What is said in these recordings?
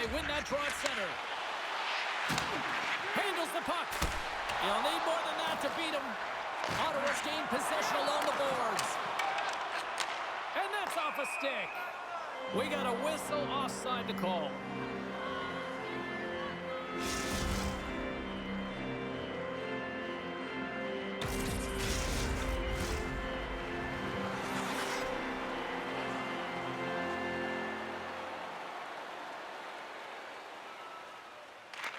they win that draw at center. Handles the puck. He'll need more than that to beat him. Ottawa's gained possession along the boards. And that's off a stick. We got a whistle offside to call.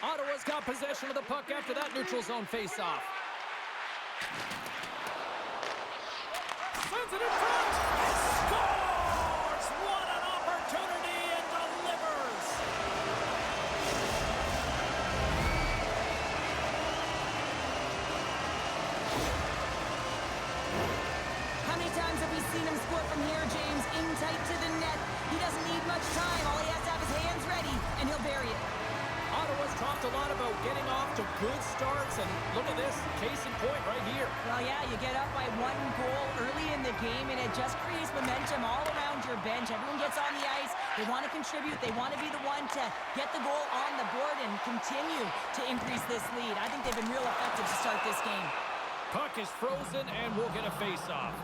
Ottawa's got possession of the puck after that neutral zone face-off. Sends it in front. Scores! What an opportunity, and delivers! How many times have we seen him score from here, James? In tight to the net. He doesn't need much time. All he has to have his hands ready, and he'll bury it. Ottawa's talked a lot about getting off to good starts, and look at this, case in point right here. Well, yeah, you get up by 1 goal early in the game, and it just creates momentum all around your bench. Everyone gets on the ice. They want to contribute. They want to be the one to get the goal on the board and continue to increase this lead. I think they've been real effective to start this game. Puck is frozen, and we'll get a face-off.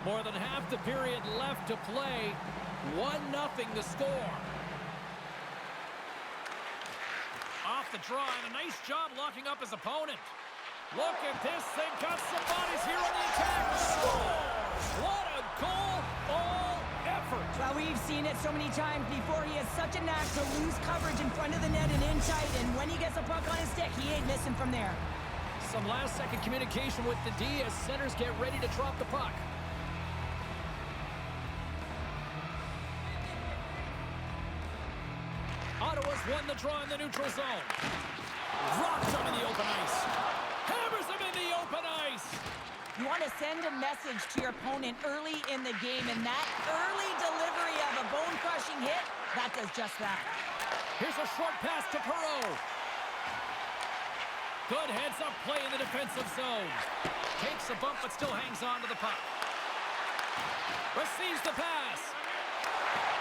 More than half the period left to play. 1-0 the score. Off the draw, and a nice job locking up his opponent. Look at this. They've got some bodies here on the attack. Scores! What a goal! All effort. Well, we've seen it so many times before. He has such a knack to lose coverage in front of the net and in tight, and when he gets a puck on his stick, he ain't missing from there. Some last-second communication with the D as centers get ready to drop the puck. Ottawa's won the draw in the neutral zone. Rocks him in the open ice. Hammers him in the open ice. You want to send a message to your opponent early in the game, and that early delivery of a bone-crushing hit, that does just that. Here's a short pass to Perreault. Good heads-up play in the defensive zone. Takes a bump, but still hangs on to the puck. Receives the pass.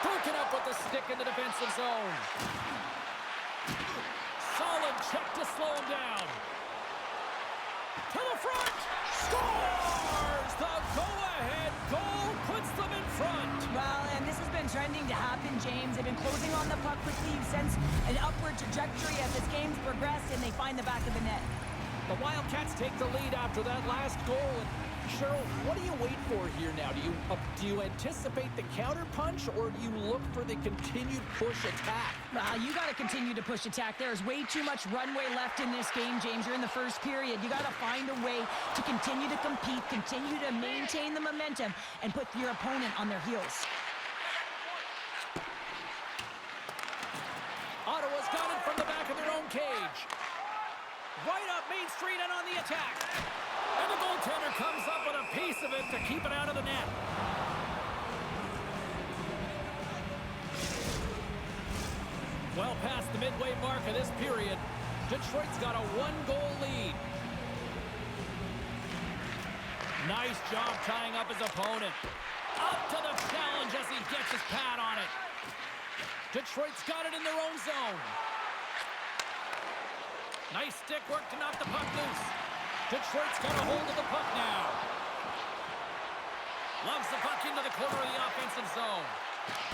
Broken up with the stick in the defensive zone. Solid check to slow him down. To the front. Scores! The go-ahead goal puts them in front. Well, and this has been trending to happen, James. They've been closing on the puck quickly. You've sensed an upward trajectory as this game's progressed, and they find the back of the net. The Wildcats take the lead after that last goal. And Cheryl, what do you wait for here now? Do you anticipate the counterpunch, or do you look for the continued push attack? Well, you got to continue to push attack. There's way too much runway left in this game, James. You're in the first period. You got to find a way to continue to compete, continue to maintain the momentum, and put your opponent on their heels. Ottawa's got it from the back of their own cage. Right up Main Street and on the attack. And the goaltender comes up with a piece of it to keep it out of the net. Well past the midway mark of this period, Detroit's got a 1-goal lead. Nice job tying up his opponent. Up to the challenge as he gets his pad on it. Detroit's got it in their own zone. Nice stick work to knock the puck loose. Detroit's got a hold of the puck now. Loves the puck into the corner of the offensive zone.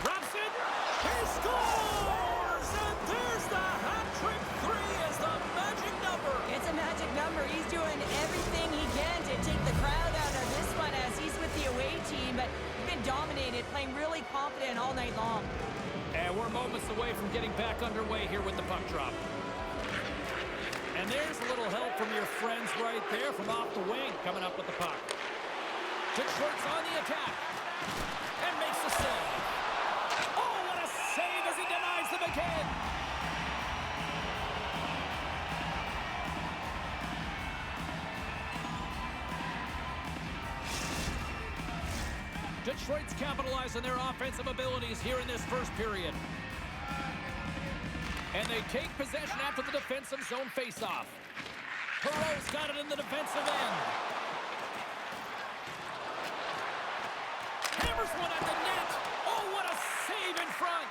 Drops it. He scores! And there's the hat-trick 3 as the magic number. It's a magic number. He's doing everything he can to take the crowd out of this one as he's with the away team, but he's been dominated, playing really confident all night long. And we're moments away from getting back underway here with the puck drop. And there's a little help from your friends right there from off the wing coming up with the puck. Detroit's on the attack. And makes the save. Oh, what a save as he denies them again. Detroit's capitalized on their offensive abilities here in this first period. And they take possession after the defensive zone faceoff. Perreault's got it in the defensive end. Hammers one at the net. Oh, front.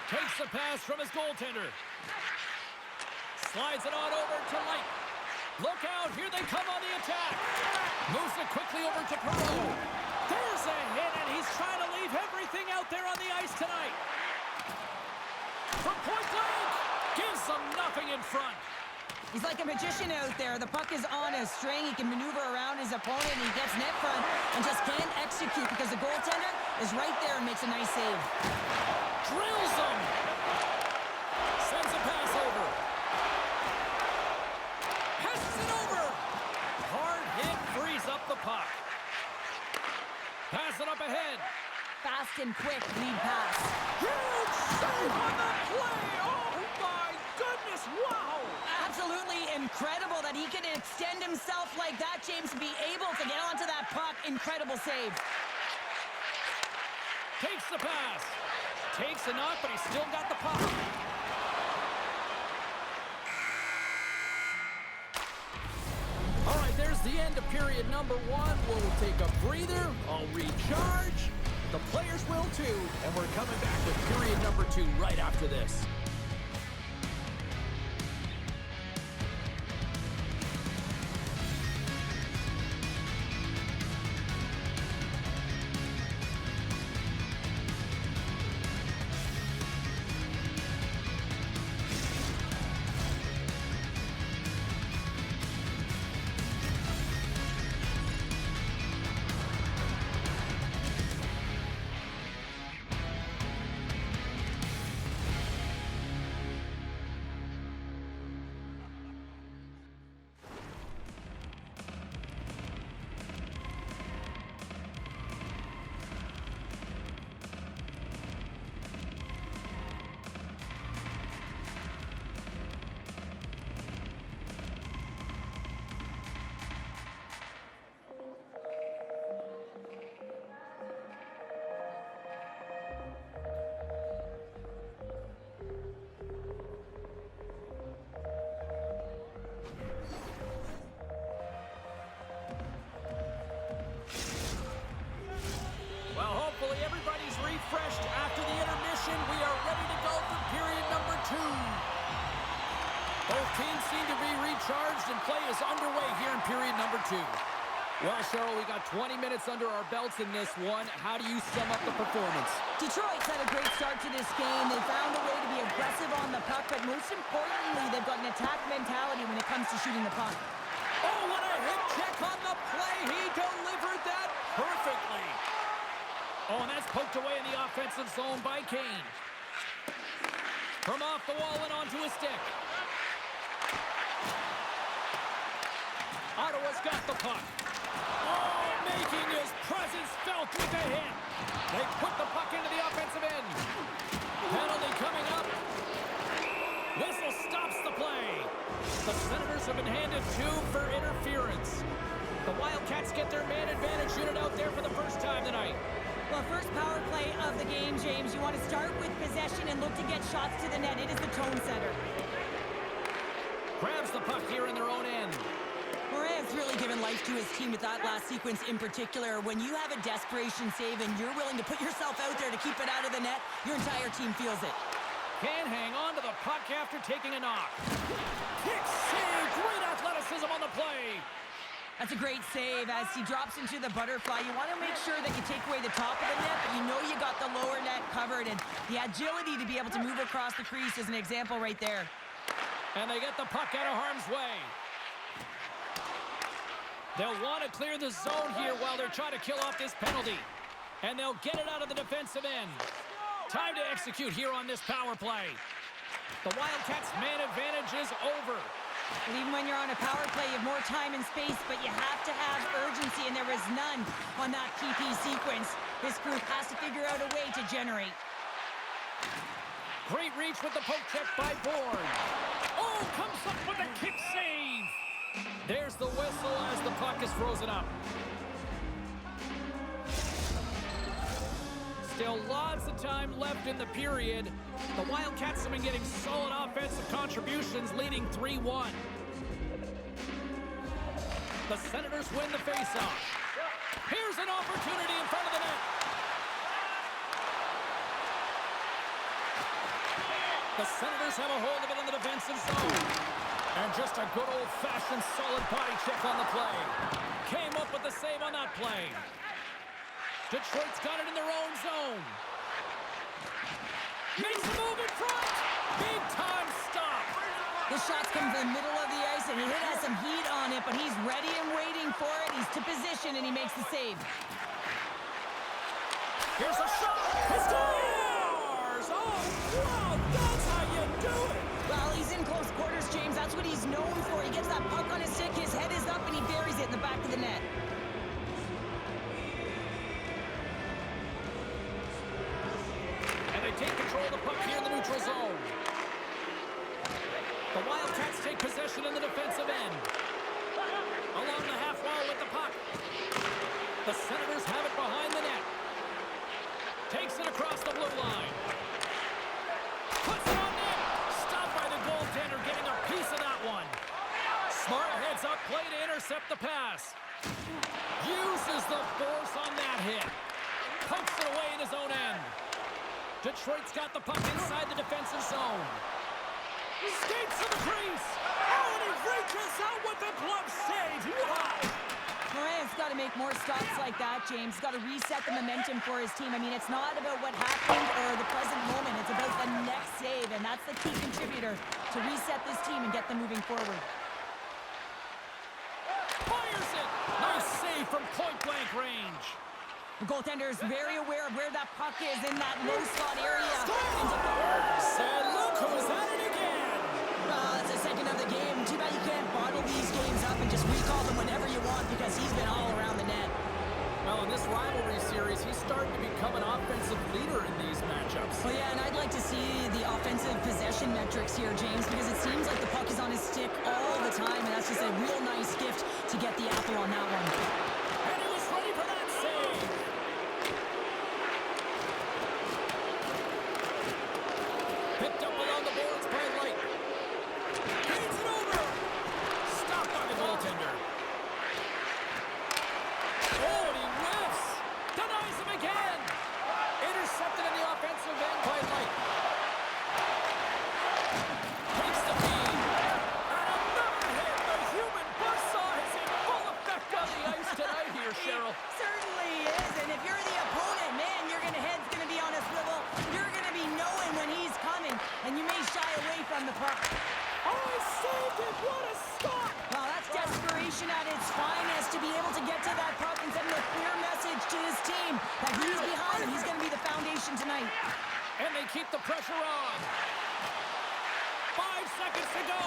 Takes the pass from his goaltender. Slides it on over to Light. Look out, here they come on the attack. Moves it quickly over to Perreault. There's a hit, and he's trying to leave everything out there on the ice tonight. From point blank, gives them nothing in front. He's like a magician out there. The puck is on a string. He can maneuver around his opponent, and he gets net front and just can't execute because the goaltender is right there and makes a nice save. Drills him. Sends a pass over. Passes it over. Hard hit, frees up the puck. Pass it up ahead. Fast and quick lead pass. Huge save on the play. Oh, my goodness. Wow. Absolutely incredible that he can extend himself like that, James, to be able to get onto that puck. Incredible save. Takes the pass. Takes a knock, but he's still got the puck. All right, there's the end of period number 1. We'll take a breather. I'll recharge. The players will too. And we're coming back with period number 2 right after this. Hopefully everybody's refreshed after the intermission. We are ready to go for period number 2. Both teams seem to be recharged and play is underway here in period number 2. Well, Cheryl, we got 20 minutes under our belts in this one. How do you sum up the performance? Detroit's had a great start to this game. They found a way to be aggressive on the puck, but most importantly, they've got an attack mentality when it comes to shooting the puck. Oh, what a hit check on the play. He delivered that perfectly. Oh, and that's poked away in the offensive zone by Kane. From off the wall and onto his stick. Ottawa's got the puck. Oh, making his presence felt with a hit. They put the puck into the offensive end. Penalty coming up. Whistle stops the play. The Senators have been handed 2 for interference. The Wildcats get their man advantage unit out there for the first time tonight. Well, first power play of the game, James. You want to start with possession and look to get shots to the net. It is the tone setter. Grabs the puck here in their own end. Moran's really given life to his team with that last sequence in particular. When you have a desperation save and you're willing to put yourself out there to keep it out of the net, your entire team feels it. Can hang on to the puck after taking a knock. Kick save. Great athleticism on the play. That's a great save as he drops into the butterfly. You want to make sure that you take away the top of the net, but you know you got the lower net covered, and the agility to be able to move across the crease is an example right there. And they get the puck out of harm's way. They'll want to clear the zone here while they're trying to kill off this penalty. And they'll get it out of the defensive end. Time to execute here on this power play. The Wildcats' man advantage is over. And even when you're on a power play, you have more time and space, but you have to have urgency, and there is none on that PP sequence. This group has to figure out a way to generate. Great reach with the poke check by Bourne. Oh, comes up with a kick save. There's the whistle as the puck is frozen up. Still lots of time left in the period. The Wildcats have been getting solid offensive contributions, leading 3-1. The Senators win the faceoff. Here's an opportunity in front of the net. The Senators have a hold of it in the defensive zone. And just a good old-fashioned solid body check on the play. Came up with the save on that play. Detroit's got it in their own zone. Makes a move in front. Big time stop. The shots come from the middle of the ice, and he has some heat on it, but he's ready and waiting for it. He's to position, and he makes the save. Here's a shot. He scores! Oh, wow, that's how you do it. Well, he's in close quarters, James. That's what he's known for. He gets that puck on his stick, his head is up, and he buries it in the back of the net. And they take control of the puck here in the neutral zone. The Wildcats take possession in the defensive end. Along the half wall with the puck. The Senators have it behind the net. Takes it across the blue line. Puts it on net. Stopped by the goaltender, getting a piece of that one. Smart heads up play to intercept the pass. Uses the force on that hit. Pokes it away in his own end. Detroit's got the puck inside the defensive zone. Skates to the crease. Oh, and he reaches out with the glove save. Wow. Morant's got to make more stops like that, James. He's got to reset the momentum for his team. I mean, it's not about what happened or the present moment. It's about the next save, and that's the key contributor to reset this team and get them moving forward. Fires it. Nice save from point-blank range. The goaltender is very aware of where that puck is in that low slot area. Said, look who's at it again. It's the second of the game. Too bad you can't bottle these games up and just recall them whenever you want because he's been all around the net. Well, in this rivalry series, he's starting to become an offensive leader in these matchups. Well, yeah, and I'd like to see the offensive possession metrics here, James, because it seems like the puck is on his stick all the time, and that's just a real nice gift to get the apple on that one. And he was ready for that save. Picked up along the boards by Light. Feeds it over. Stopped by the goaltender. Oh, and he whiffs. Denies him again. Intercepted in the offensive end by Light. Takes the feed. And another hit. The human buzzsaw is in full effect on the ice tonight here, Cheryl. It certainly is, and if you're the opponent, man, your head's going to be on a swivel. You're going to be knowing when he's coming, and you may shy away from the puck. Oh, he saved it. What a stop. Well, that's desperation at its finest to be able to get to that puck and send a clear message to his team that he's behind him. He's going to be the foundation tonight. And they keep the pressure on. 5 seconds to go.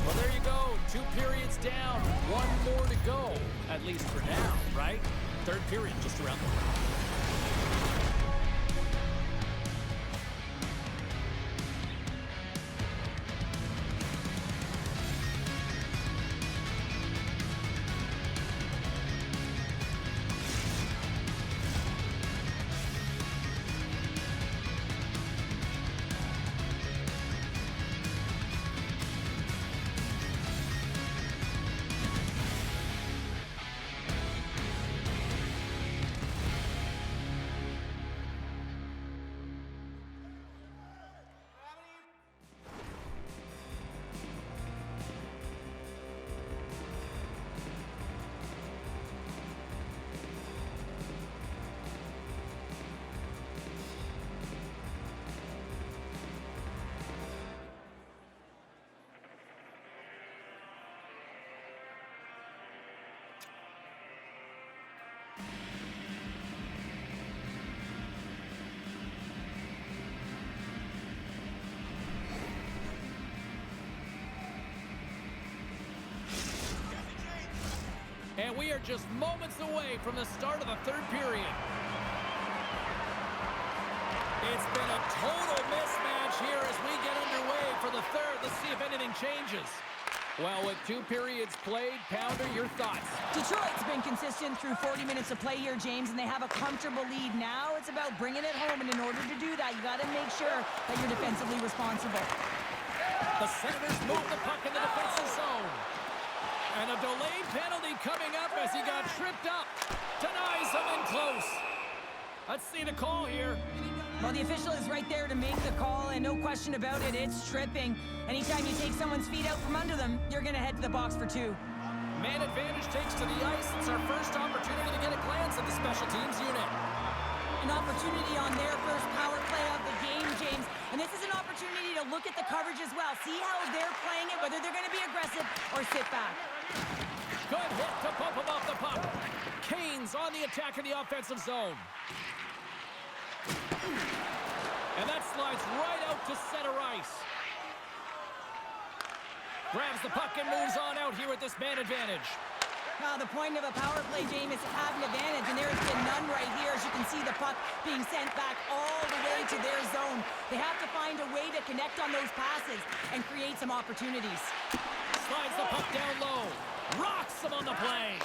Well, there you go. 2 periods down. 1 more to go. At least for now, right? Third period just around the corner. And we are just moments away from the start of the third period. It's been a total mismatch here as we get underway for the third. Let's see if anything changes. Well, with 2 periods played, Pounder, your thoughts? Detroit's been consistent through 40 minutes of play here, James, and they have a comfortable lead. Now it's about bringing it home, and in order to do that, you got to make sure that you're defensively responsible. The Senators move the puck in the defensive zone. And a delayed penalty coming up as he got tripped up. Denies him in close. Let's see the call here. Well, the official is right there to make the call, and no question about it, it's tripping. Anytime you take someone's feet out from under them, you're going to head to the box for two. Man advantage takes to the ice. It's our first opportunity to get a glance at the special teams unit. An opportunity on their first power play of the game, James. And this is an opportunity to look at the coverage as well. See how they're playing it, whether they're going to be aggressive or sit back. Good hit to bump him off the puck. Canes on the attack in the offensive zone. And that slides right out to center ice. Grabs the puck and moves on out here with this man advantage. Now, the point of a power play, James, is to have an advantage, and there has been none right here. As you can see, the puck being sent back all the way to their zone. They have to find a way to connect on those passes and create some opportunities. Slides the puck down low. Rocks him on the play.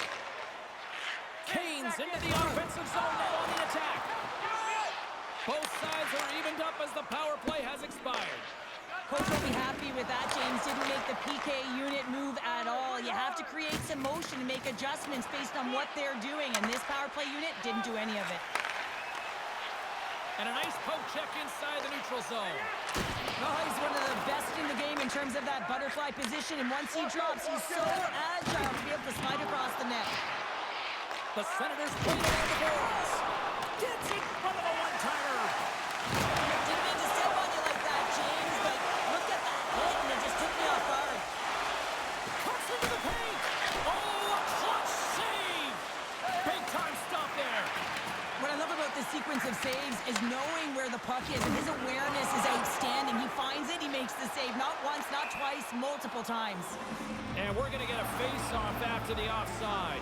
Canes into the offensive zone now on the attack. Both sides are evened up as the power play has expired. Coach will be happy with that, James. Didn't make the PK unit move at all. You have to create some motion and make adjustments based on what they're doing, and this power play unit didn't do any of it. And a nice poke check inside the neutral zone. Oh, he's one of the best in the game in terms of that butterfly position, and once he drops, he's so agile to be able to slide across the net. The Senators play it on the boards. Gets in front of a one-timer. Didn't mean to step on you like that, James, but look at that hit, and it just took me off guard. Cuts into the paint. Oh, a clutch save. Big-time stop there. What I love about this sequence of saves is knowing where the puck is, and his awareness is outstanding. He finds it, he makes the save, not once, not twice, multiple times. And we're going to get a face-off after the offside.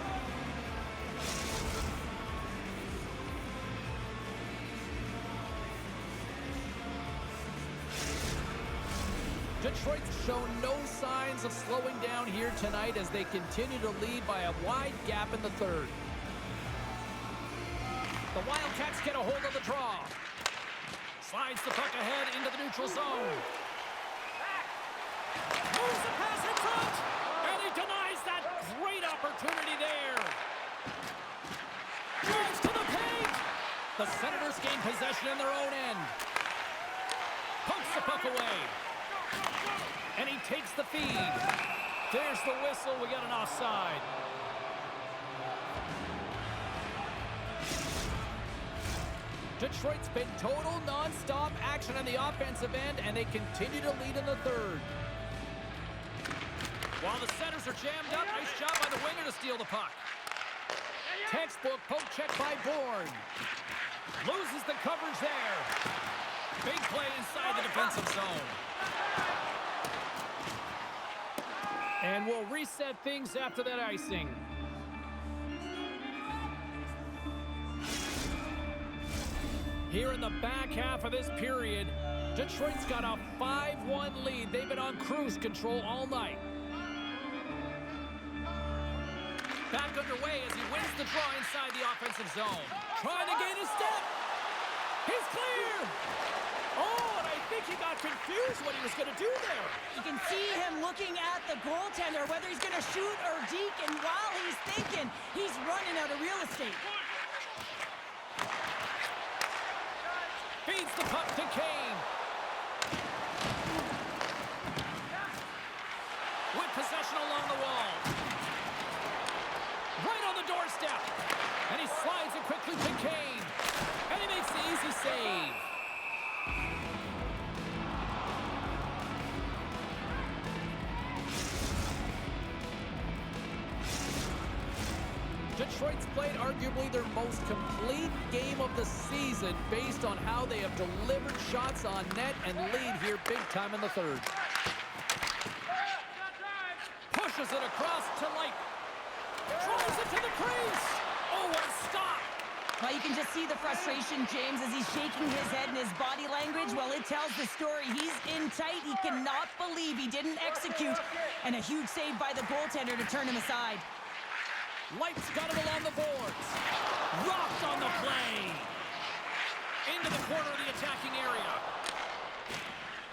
Detroit's shown no signs of slowing down here tonight as they continue to lead by a wide gap in the third. The Wildcats get a hold of the draw. Slides the puck ahead into the neutral zone. Moves the pass in front, and he denies that great opportunity there. Drives to the paint. The Senators gain possession in their own end. Pokes the puck away. And he takes the feed. There's the whistle. We got an offside. Detroit's been total non-stop action on the offensive end, and they continue to lead in the third. While the centers are jammed up, nice job by the winger to steal the puck. Textbook poke check by Bourne. Loses the coverage there. Big play inside the defensive zone. And we'll reset things after that icing. Here in the back half of this period, Detroit's got a 5-1 lead. They've been on cruise control all night. Back underway as he wins the draw inside the offensive zone. Trying to gain a step. He's clear. Oh, and I think he got confused what he was going to do there. You can see him looking at the goaltender, whether he's going to shoot or deke, and while he's thinking, he's running out of real estate. Feeds the puck to Kane. With possession along the wall. Right on the doorstep. And he slides it quickly to Kane. And he makes the easy save. Detroit's played arguably their most complete game of the season based on how they have delivered shots on net and lead here big time in the third. Pushes it across to Light. Drives it to the crease. Oh, what a stop. Well, you can just see the frustration, James, as he's shaking his head, and his body language, well, it tells the story. He's in tight. He cannot believe he didn't execute. And a huge save by the goaltender to turn him aside. Light's got it along the boards. Rocked on the play. Into the corner of the attacking area.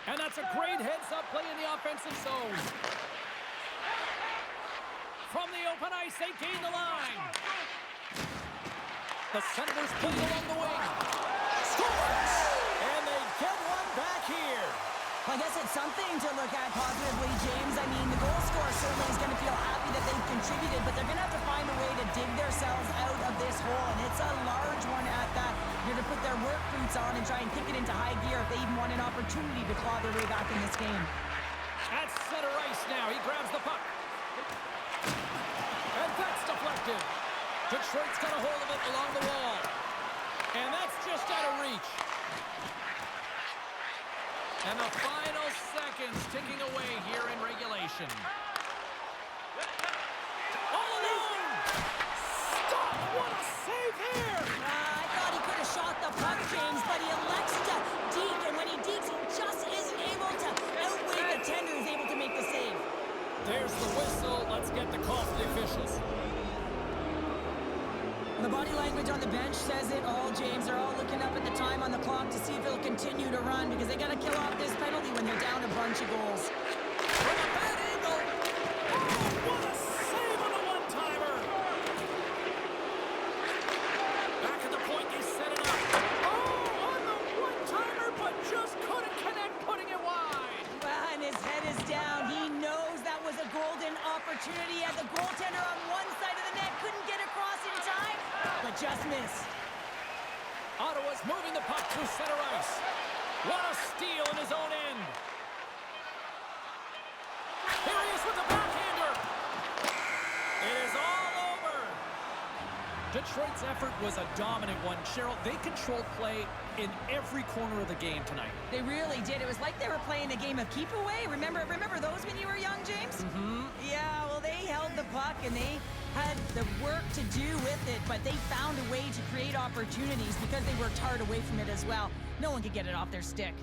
And that's a great heads-up play in the offensive zone. From the open ice, they gain the line. The Senators play along the wing. Scores! And they get one back here. Well, I guess it's something to look at positively, James. I mean, the goal scorer certainly is going to feel happy that they've contributed, but they're going to have to find a way to dig themselves out of this hole, and it's a large one at that. You're going to put their work boots on and try and kick it into high gear if they even want an opportunity to claw their way back in this game. At center ice now, he grabs the puck. And that's deflected. Detroit's got a hold of it along the wall. And that's just out of reach. And the final seconds ticking away here in regulation. All alone! Stop! What a save here! I thought he could have shot the puck, James, but he elects to deke, and when he dekes, he just isn't able to outweigh the tender who's able to make the save. There's the whistle. Let's get the call from the officials. The body language on the bench says it all, James. They're all looking up at the time on the clock to see if it'll continue to run because they got to kill off this penalty when they're down a bunch of goals. From a bad angle. Oh, what a save on a one-timer. Back at the point, they set it up. Oh, on the one-timer, but just couldn't connect, putting it wide. And his head is down. He knows that was a golden opportunity as the goaltender on one side of the net couldn't get across in time, but just missed. Ottawa's moving the puck through center ice. What a steal in his own end. Here he is with the backhander. It is all over. Detroit's effort was a dominant one. Cheryl, they controlled play in every corner of the game tonight. They really did. It was like they were playing a game of keep away. Remember those when you were young, James? Mm-hmm. Yeah, well, they held the puck and they had the work to do with it, but they found a way to create opportunities because they worked hard away from it as well. No one could get it off their stick.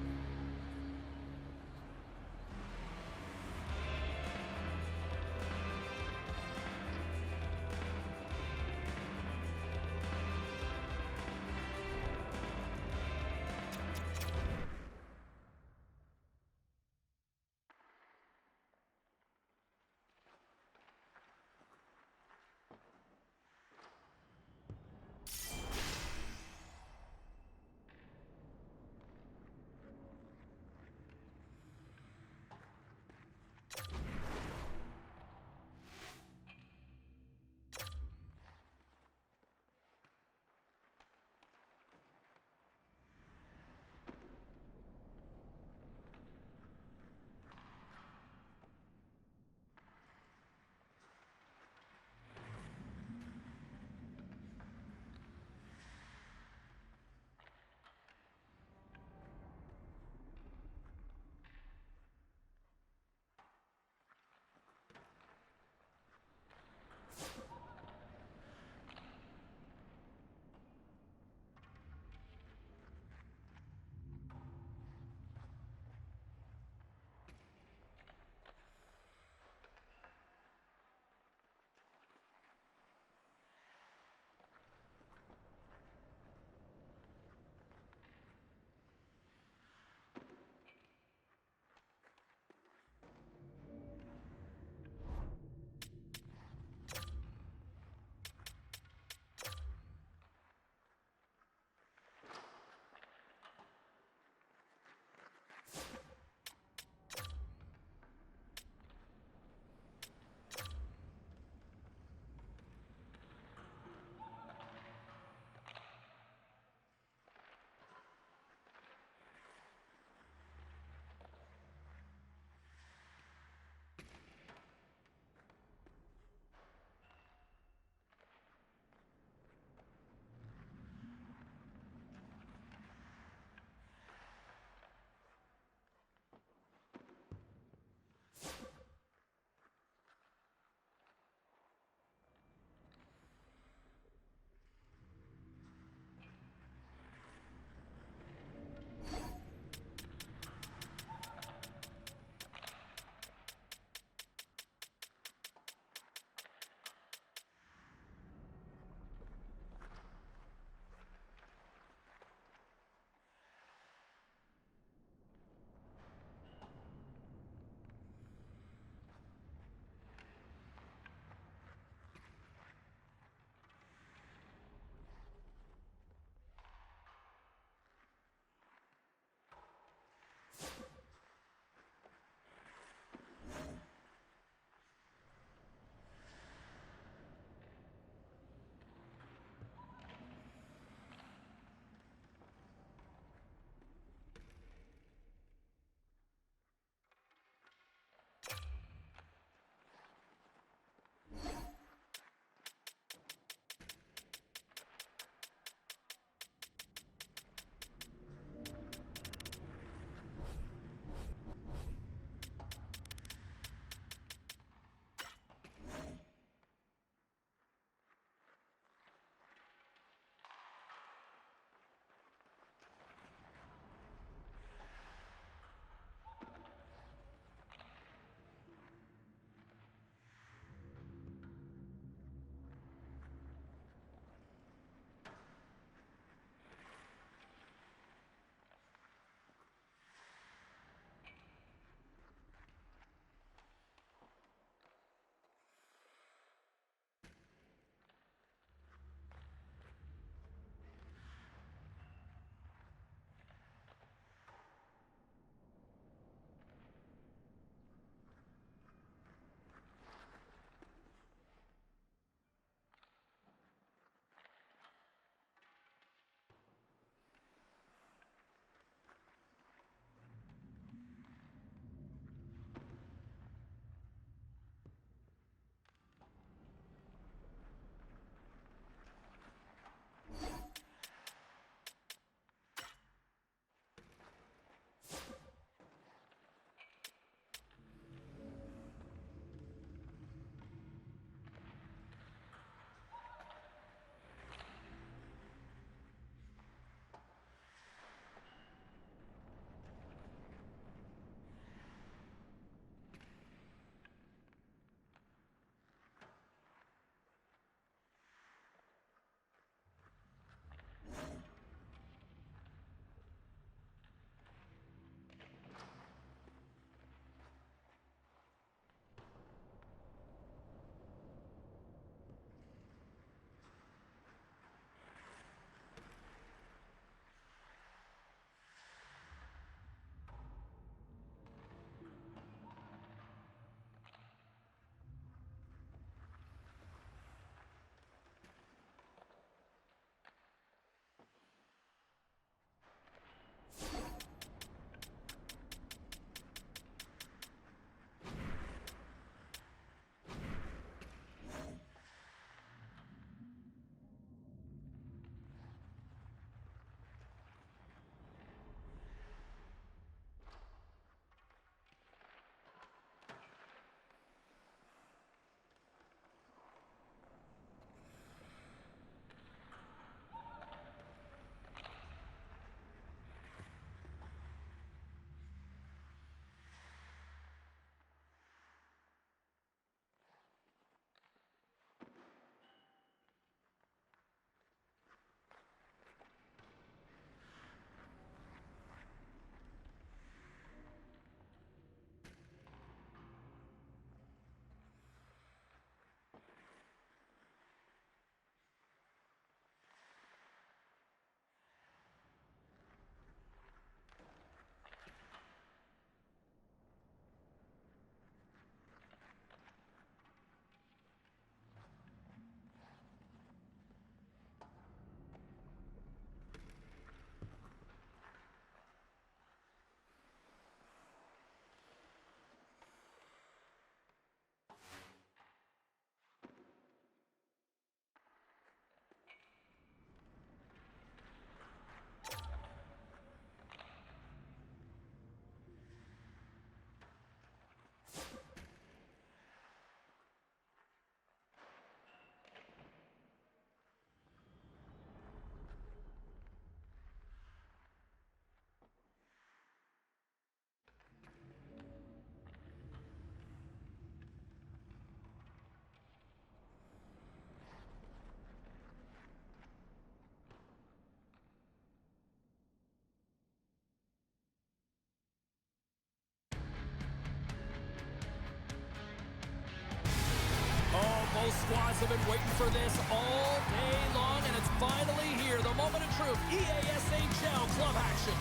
Both squads have been waiting for this all day long, and it's finally here. The moment of truth. EASHL club action.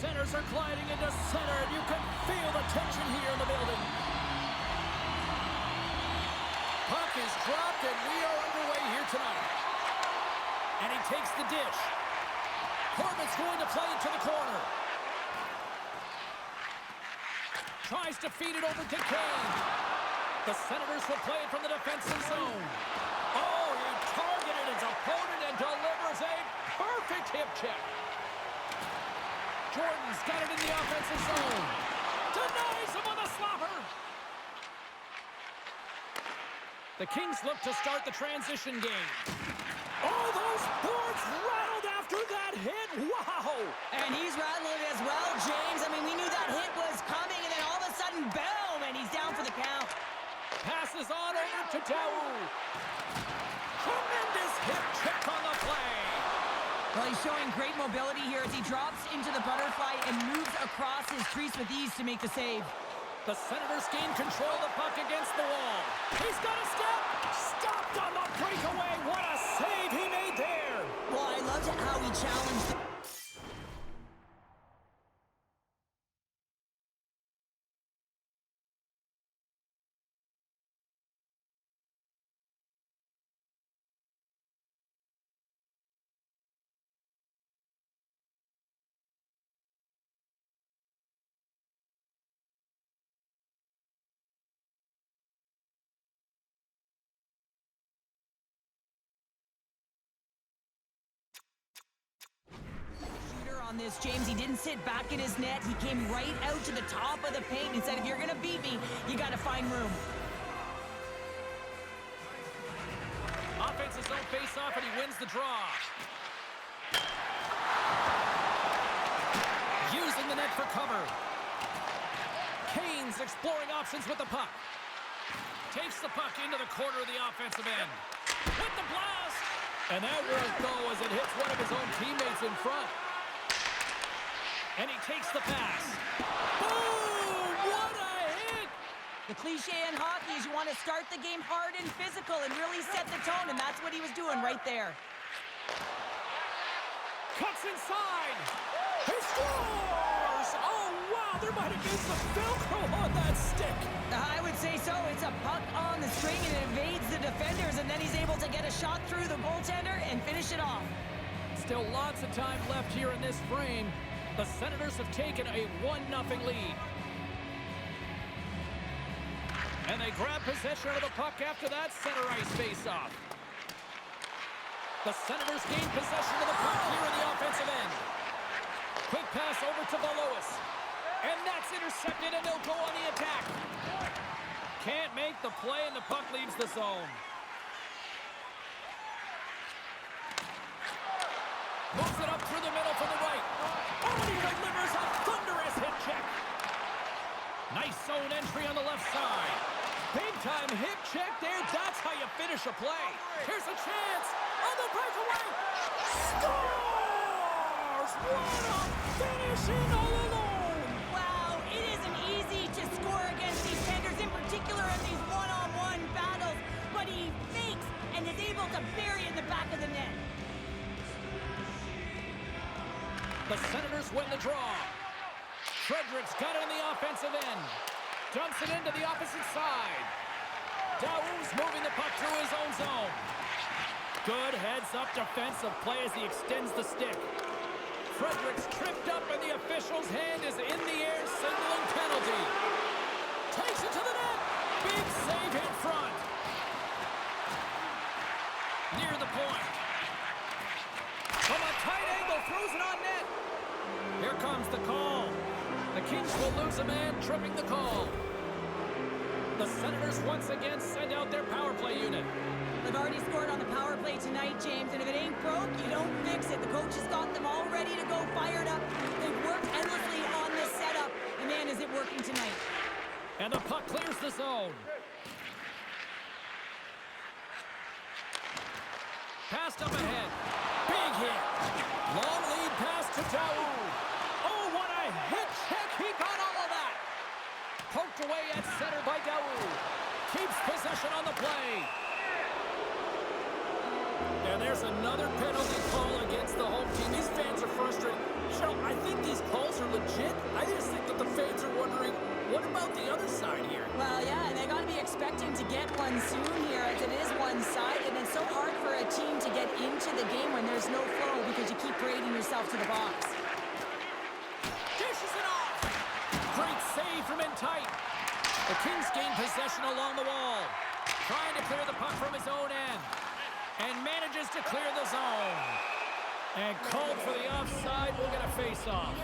Centers are gliding into center, and you can feel the tension here in the building. Puck is dropped, and we are underway here tonight. And he takes the dish. Corbin's going to play it to the corner. Tries to feed it over to Kane. The Senators will play it from the defensive zone. Oh, he targeted his opponent and delivers a perfect hip check. Jordan's got it in the offensive zone. Denies him on the slapper. The Kings look to start the transition game. Oh, those boards rattled after that hit. Wow. And he's rattling as well, James. I mean, we knew that hit was coming, and then all of a sudden, boom, and he's down for the count. Passes on over to Daou. Tremendous hip check on the play. Well, he's showing great mobility here as he drops into the butterfly and moves across his crease with ease to make the save. The Senators gain control of the puck against the wall. He's got a step. Stopped on the breakaway. What a save he made there. Well, I loved how he challenged. On this, James, he didn't sit back in his net. He came right out to the top of the paint and said, if you're going to beat me, you got to find room. Offensive zone face-off, and he wins the draw. Using the net for cover. Kane's exploring options with the puck. Takes the puck into the corner of the offensive end. With the blast! And that won't go as it hits one of his own teammates in front. And he takes the pass. Boom! What a hit! The cliche in hockey is you want to start the game hard and physical and really set the tone, and that's what he was doing right there. Cuts inside. He scores! Oh, wow! There might have been some Velcro on that stick. I would say so. It's a puck on the string, and it evades the defenders, and then he's able to get a shot through the goaltender and finish it off. Still lots of time left here in this frame. The Senators have taken a 1-0 lead. And they grab possession of the puck after that center ice face-off. The Senators gain possession of the puck here in the offensive end. Quick pass over to Valois. And that's intercepted, and they'll go on the attack. Can't make the play, and the puck leaves the zone. Moves it up through the middle for the right. Oh, and he delivers a thunderous hit check. Nice zone entry on the left side. Big-time hit check there. That's how you finish a play. Here's a chance on the breakaway. Scores! What a finishing all alone. Wow, it isn't easy to score against these Senators, in particular in these one-on-one battles, but he fakes and is able to bury in the back of the net. The Senators win the draw. Frederick's got it on the offensive end. Dumps it into the opposite side. Daou's moving the puck through his own zone. Good heads-up defensive play as he extends the stick. Frederick's tripped up and the official's hand is in the air, signaling penalty. Takes it to the net. Big save in front. Near the point. From a tight angle, throws it on net. Here comes the call. The Kings will lose a man, tripping the call. The Senators once again send out their power play unit. They've already scored on the power play tonight, James, and if it ain't broke, you don't fix it. The coach has got them all ready to go, fired up. They've worked endlessly on this setup, and man, is it working tonight. And the puck clears the zone. Passed up ahead. Big hit. Long lead pass to Daou. Oh, what a hit check. He got all of that. Poked away at center by Daou. Keeps possession on the play. And there's another penalty call against the home team. These fans are frustrated. Cheryl, I think these calls are legit. I just think that the fans are wondering, what about the other side here? Well, yeah, and they got to be expecting to get one soon here, as it is one-sided, and it's so hard for a team to get into the game when there's no flow because you keep parading yourself to the box. Dishes it off. Great save from in tight. The Kings gain possession along the wall. Trying to clear the puck from his own end. And manages to clear the zone. And called for the offside. We'll get a face-off.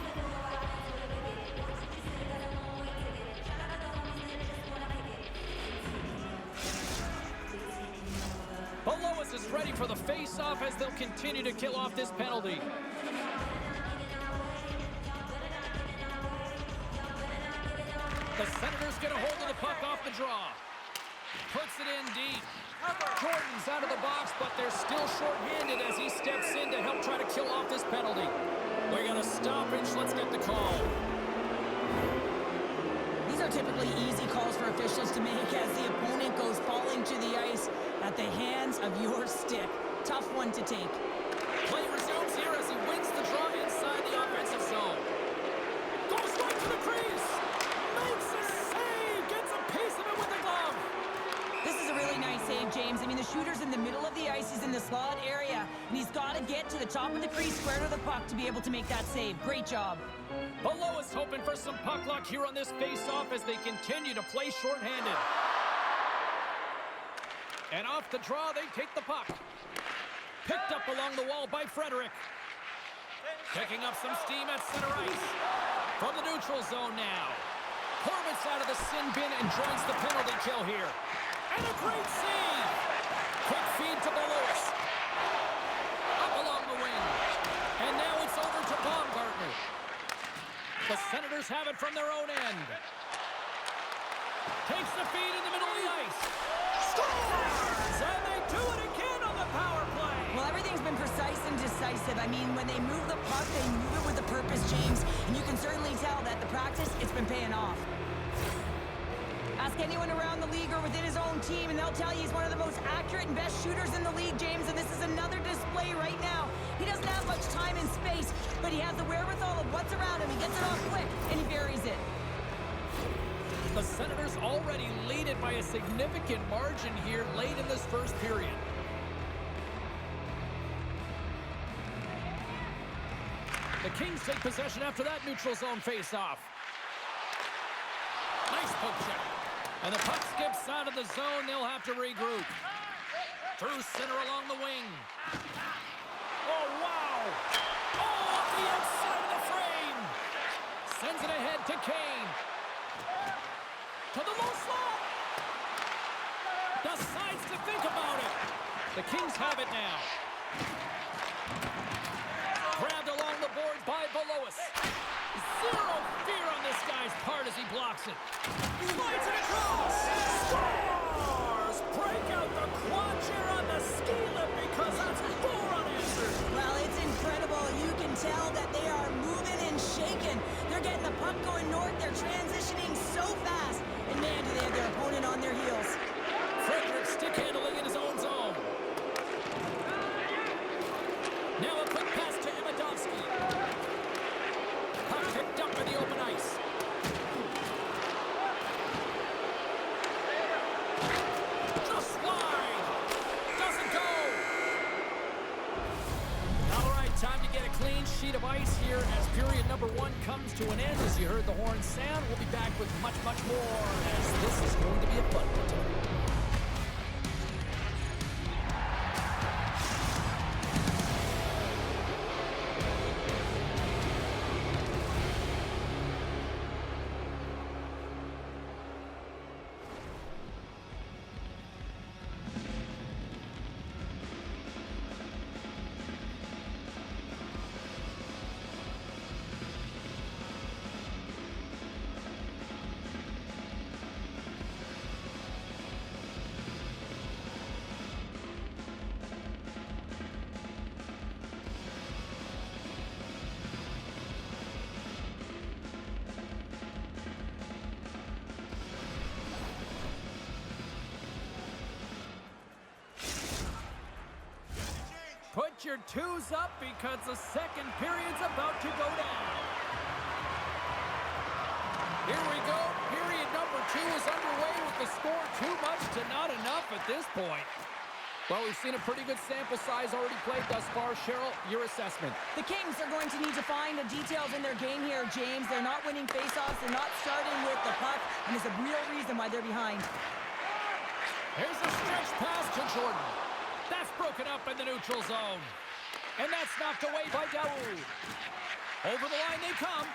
Belois is ready for the face-off as they'll continue to kill off this penalty. The Senators get a hold of the puck off the draw. Puts it in deep. Jordan's out of the box, but they're still short-handed as he steps in to help try to kill off this penalty. We got a stoppage. Let's get the call. These are typically easy calls for officials to make as the opponent goes falling to the ice at the hands of your stick. Tough one to take. Play resumes here as he wins the draw inside the offensive zone. Goes right to the crease. Makes a save. Gets a piece of it with the glove. This is a really nice save, James. I mean, the shooter's in the middle of the ice. He's in the slot area, and he's got to get to the top of the crease, square to the puck to be able to make that save. Great job. Belois hoping for some puck luck here on this face-off as they continue to play shorthanded. And off the draw, they take the puck. Picked up along the wall by Frederick. Picking up some steam at center ice. From the neutral zone now. Horvitz out of the sin bin and joins the penalty kill here. And a great save. Quick feed to Belois. Up along the wing. And now it's over to Baumgartner. The Senators have it from their own end. Takes the feed in the middle of the ice. Scores! And they do it again on the power play. Well, everything's been precise and decisive. I mean, when they move the puck, they move it with a purpose, James. And you can certainly tell that the practice, it's been paying off. Ask anyone around the league or within his own team, and they'll tell you he's one of the most accurate and best shooters in the league, James, and this is another display right now. He doesn't have much time and space, but he has the wherewithal of what's around him. He gets it off quick, and he buries it. The Senators already lead it by a significant margin here late in this first period. The Kings take possession after that neutral zone face-off. Nice poke check. And the puck skips out of the zone. They'll have to regroup. Through center along the wing. Oh, wow. Oh, off the outside of the frame. Sends it ahead to Kane. To the low slot. Decides to think about it. The Kings have it now. Grabbed along the boards by Belois. Zero fear on this guy's part as he blocks it. Slides it across. Scores! Break out the quad chair on the ski lift because that's 4 unanswered. Well, it's incredible. You can tell that they are moving and shaking. They're getting the puck going north. They're transitioning so fast. And man, do they have their opponent on their heels. Frederick stick handling in his own zone. Now a quick pass to Imodowski. Puck picked up in the open ice. Just wide. Doesn't go. All right, time to get a clean sheet of ice here as period number 1 comes to an end. As you heard the horn sound, we'll be back with much, much more as this is going to be a fun one. your twos up because the second period's about to go down. Here we go. Period number 2 is underway with the score too much to not enough at this point. Well, we've seen a pretty good sample size already played thus far. Cheryl, your assessment. The Kings are going to need to find the details in their game here, James. They're not winning faceoffs. They're not starting with the puck, and there's a real reason why they're behind. Here's a stretch pass to Jordan. That's broken up in the neutral zone. And that's knocked away by Daoud. Over the line they come.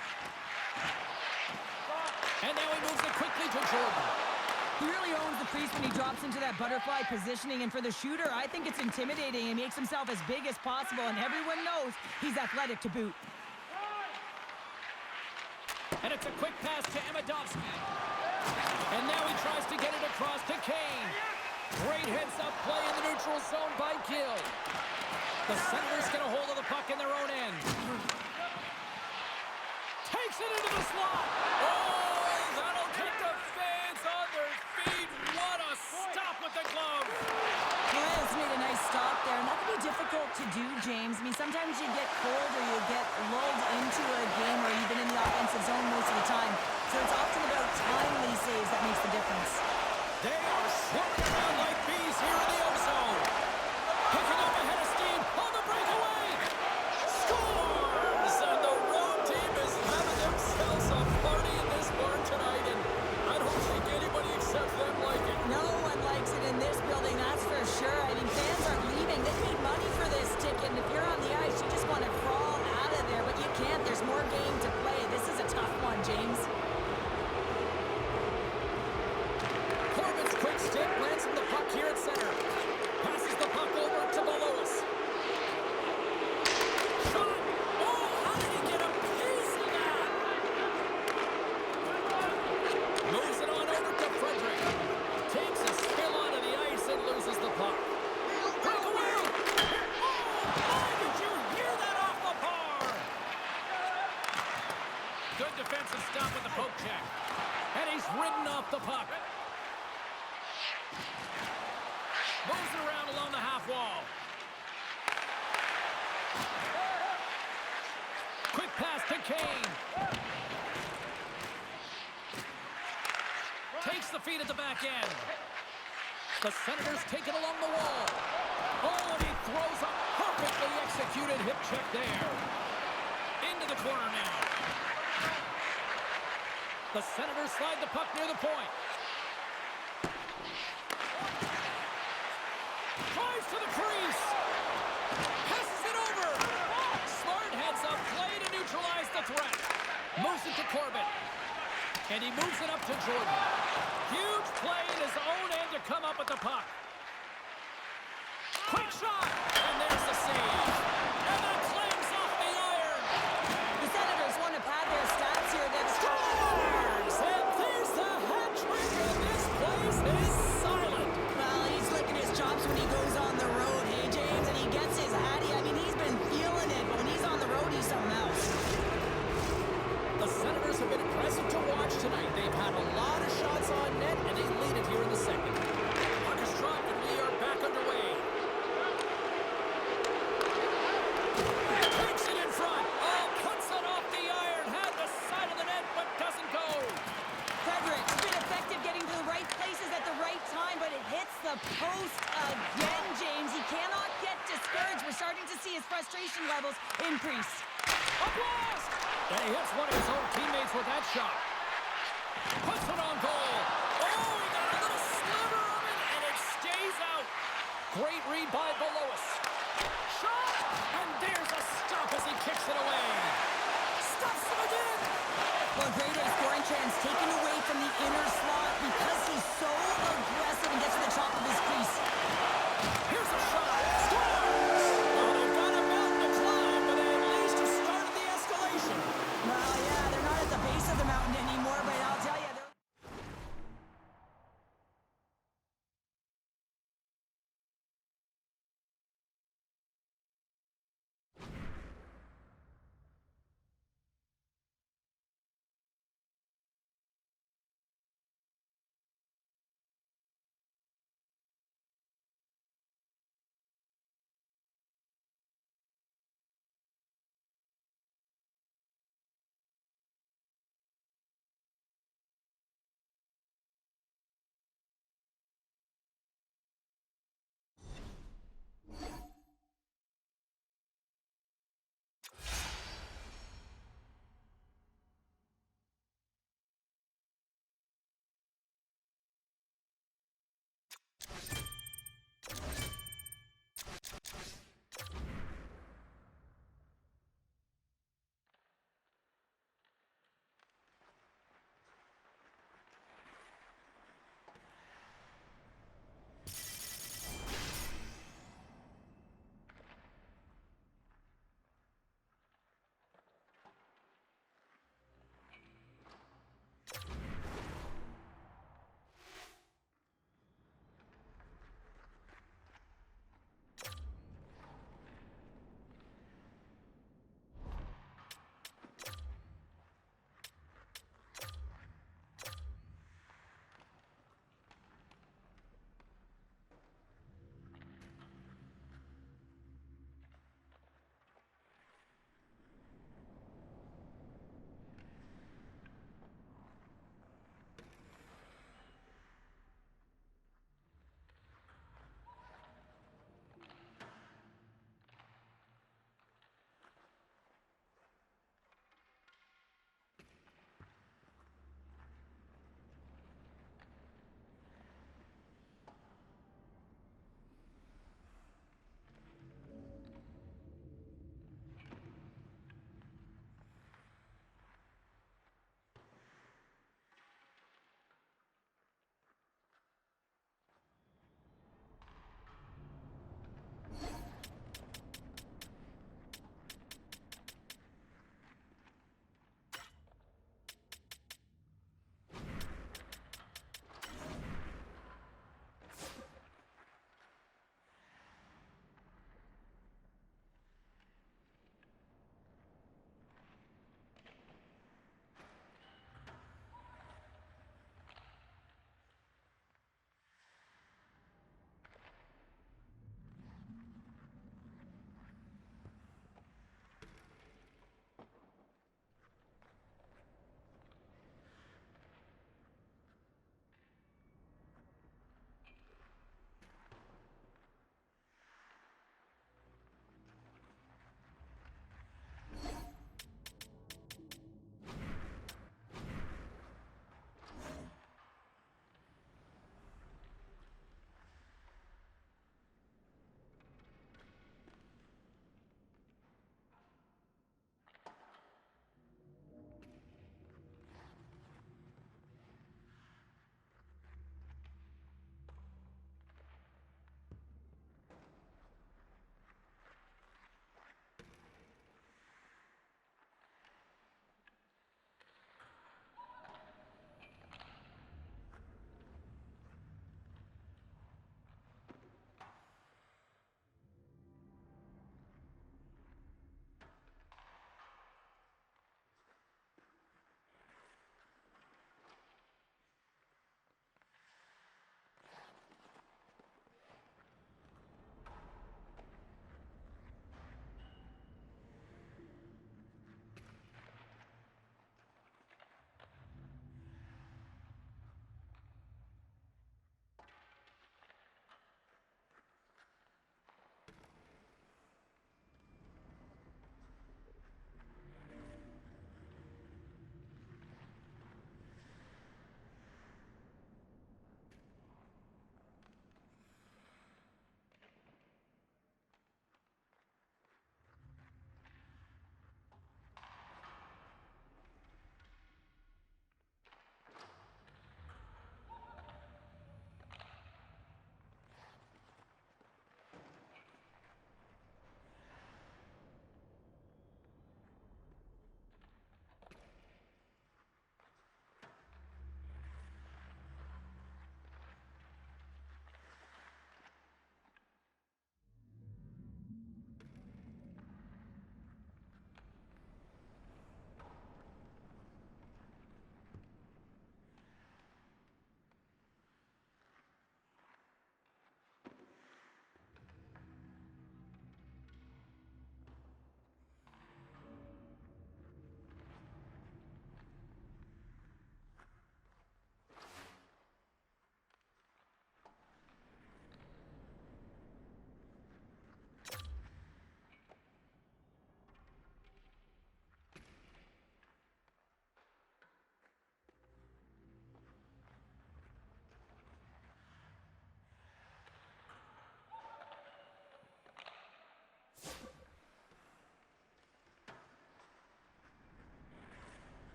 And now he moves it quickly to Jordan. He really owns the crease when he drops into that butterfly positioning, and for the shooter, I think it's intimidating. He makes himself as big as possible, and everyone knows he's athletic to boot. And it's a quick pass to Amidovski. And now he tries to get it across to Kane. Great heads-up play in the neutral zone by Gill. The Senators get a hold of the puck in their own end. Takes it into the slot. Oh, that'll get the fans on their feet. What a stop with the glove. Well, it's made a nice stop there, and that can be difficult to do, James. I mean, sometimes you get cold or you get lulled into a game or you've been in the offensive zone most of the time. So it's often about timely saves that makes the difference. They are swarming around like bees here in the O-zone. Picking up ahead of steam on the breakaway. Scores! And the road team is having themselves a party in this barn tonight, and I don't think anybody except them like it. No one likes it in this building, that's for sure. I mean, fans are leaving. They paid money for this ticket, and if you're on the ice, you just want to crawl out of there, but you can't. There's more game to play. This is a tough one, James. Corbin's quick stick lands him the puck here at center. Passes the puck over to Belois. Shot! Oh, how did he get a piece of that? Moves it on over to Frederick. Takes a spill onto the ice and loses the puck. Breakaway! Oh, did you hear that off the bar? Good defensive stop with the poke check. And he's ridden off the puck. Moves it around along the half wall. Quick pass to Kane. Takes the feed at the back end. The Senators take it along the wall. Oh, and he throws a perfectly executed hip check there. Into the corner now. The Senators slide the puck near the point. Drives to the crease. Passes it over. Smart heads up play to neutralize the threat. Moves it to Corbin. And he moves it up to Jordan. Huge play in his own end to come up with the puck. Quick shot. And there's the save. And that claims off the iron. The Senators want to pad their stats here. That Scores! And there's the hat trick. And this place is silent. Well, he's licking his chops when he goes on the road, hey, James? And he gets his hattie. I mean, he's been feeling it, but when he's on the road, he's something else. The Senators have been impressive to watch tonight. They've had a lot of shots on net, and they lead it here in the second. Puck is dropped, and we are back underway. Takes it in front. Oh, puts it off the iron. Had the side of the net, but doesn't go. Frederick's been effective getting to the right places at the right time, but it hits the post again, James. He cannot get discouraged. We're starting to see his frustration levels increase. A blast! And he hits one of his own teammates with that shot. Puts it on goal. Oh, he got a little sliver of it, and it stays out. Great read by Belois. Shot! And there's a stop as he kicks it away. Stops him again. Well, great A scoring chance taken away from the inner slot because he's so aggressive and gets to the top of his crease. Here's a shot. Scores! Well, they've got a mountain to climb, but they at least have started the escalation. Well, yeah, they're not at the base of the mountain anymore, but I'll tell you,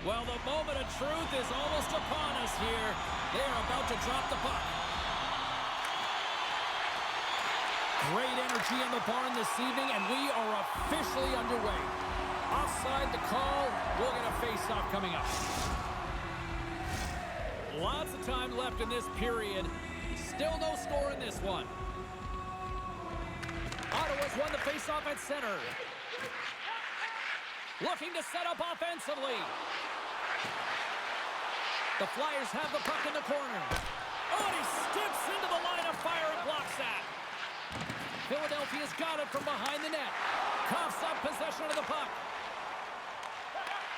Well, the moment of truth is almost upon us here. They are about to drop the puck. Great energy in the barn this evening, and we are officially underway. Offside the call. We'll get a face-off coming up. Lots of time left in this period. Still no score in this one. Ottawa's won the face-off at center. Looking to set up offensively. The Flyers have the puck in the corner. Oh, and he steps into the line of fire and blocks that. Philadelphia's got it from behind the net. Coughs up possession of the puck.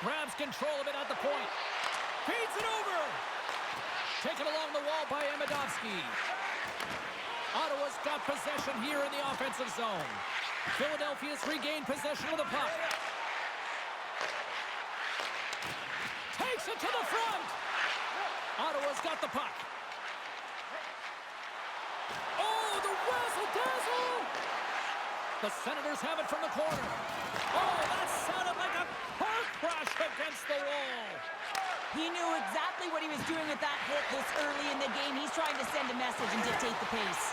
Grabs control of it at the point. Feeds it over. Taken along the wall by Amidovsky. Ottawa's got possession here in the offensive zone. Philadelphia's regained possession of the puck. Takes it to the front. Ottawa's got the puck. Oh, the razzle-dazzle! The Senators have it from the corner. Oh, that sounded like a car crash against the wall. He knew exactly what he was doing with that hit this early in the game. He's trying to send a message and dictate the pace.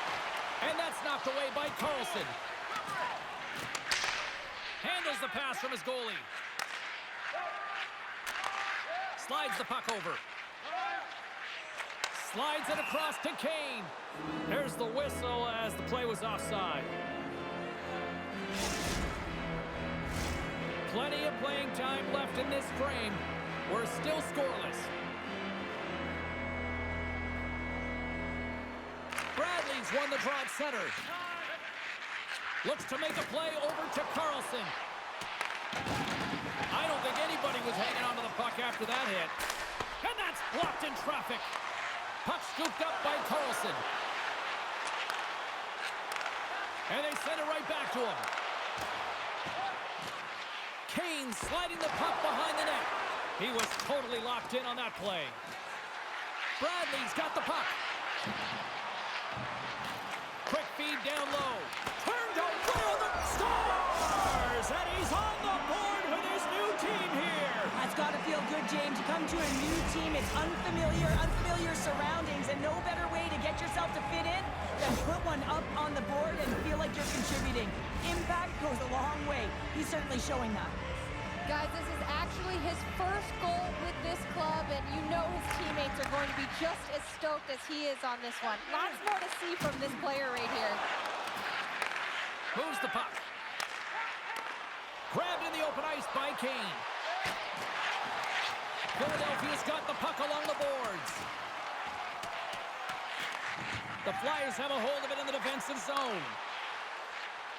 And that's knocked away by Carlson. Handles the pass from his goalie. Slides the puck over. Slides it across to Kane. There's the whistle as the play was offside. Plenty of playing time left in this frame. We're still scoreless. Bradley's won the draw at center. Looks to make a play over to Carlson. I don't think anybody was hanging onto the puck after that hit. And that's blocked in traffic. Puck scooped up by Carlson. And they send it right back to him. Kane sliding the puck behind the net. He was totally locked in on that play. Bradley's got the puck. Quick feed down low. Turned away on the stars! And he's on the board with his new team here. That's got to feel good, James. You come to a new team, it's unfamiliar surroundings, and no better way to get yourself to fit in than put one up on the board and feel like you're contributing. Impact goes a long way. He's certainly showing that. Guys, this is actually his first goal with this club, and you know his teammates are going to be just as stoked as he is on this one. Lots more to see from this player right here. Moves the puck. Grabbed in the open ice by Kane. Philadelphia's got the puck along the boards. The Flyers have a hold of it in the defensive zone.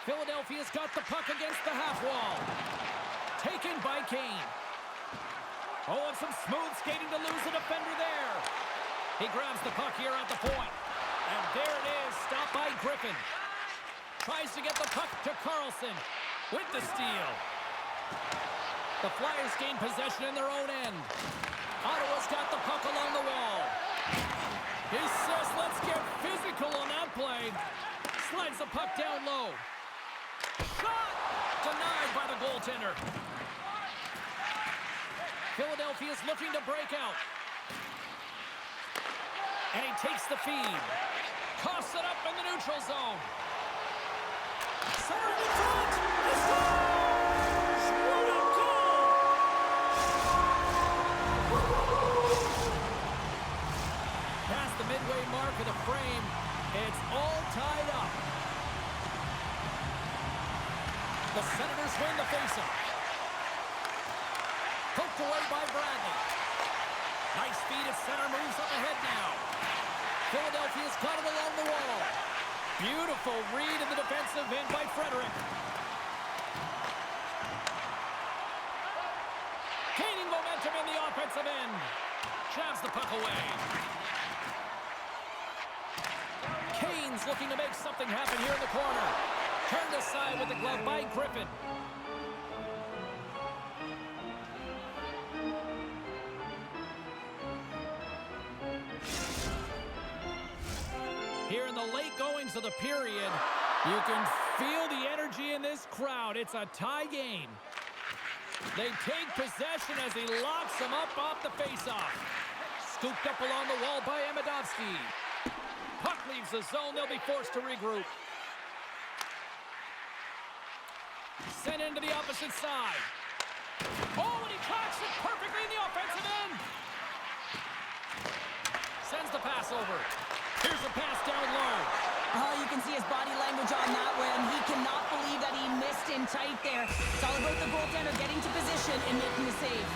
Philadelphia's got the puck against the half wall. Taken by Kane. Oh, and some smooth skating to lose the defender there. He grabs the puck here at the point. And there it is, stopped by Griffin. Tries to get the puck to Carlson with the steal. The Flyers gain possession in their own end. Ottawa's got the puck along the wall. He says, let's get physical on that play. Slides the puck down low. Shot! Denied by the goaltender. Philadelphia's looking to break out. And he takes the feed. Coughs it up in the neutral zone. Center in front! He scores! What a goal! Past the midway mark of the frame, it's all tied up. The Senators win the faceoff. Poked away by Bradley. Nice feed at center, moves up ahead now. Philadelphia's got it along the wall. Beautiful read in the defensive end by Frederick. Gaining momentum in the offensive end. Jabs the puck away. Kane's looking to make something happen here in the corner. Turned aside with the glove by Griffin. Here in the late goings of the period, you can feel the energy in this crowd. It's a tie game. They take possession as he locks them up off the faceoff. Scooped up along the wall by Amidovsky. Puck leaves the zone. They'll be forced to regroup. Sent into the opposite side. Oh, and he tracks it perfectly in the offensive end. Sends the pass over. Here's a pass down low. Oh, you can see his body language on that one. He cannot believe that he missed in tight there. It's all about the goaltender getting to position and making the save.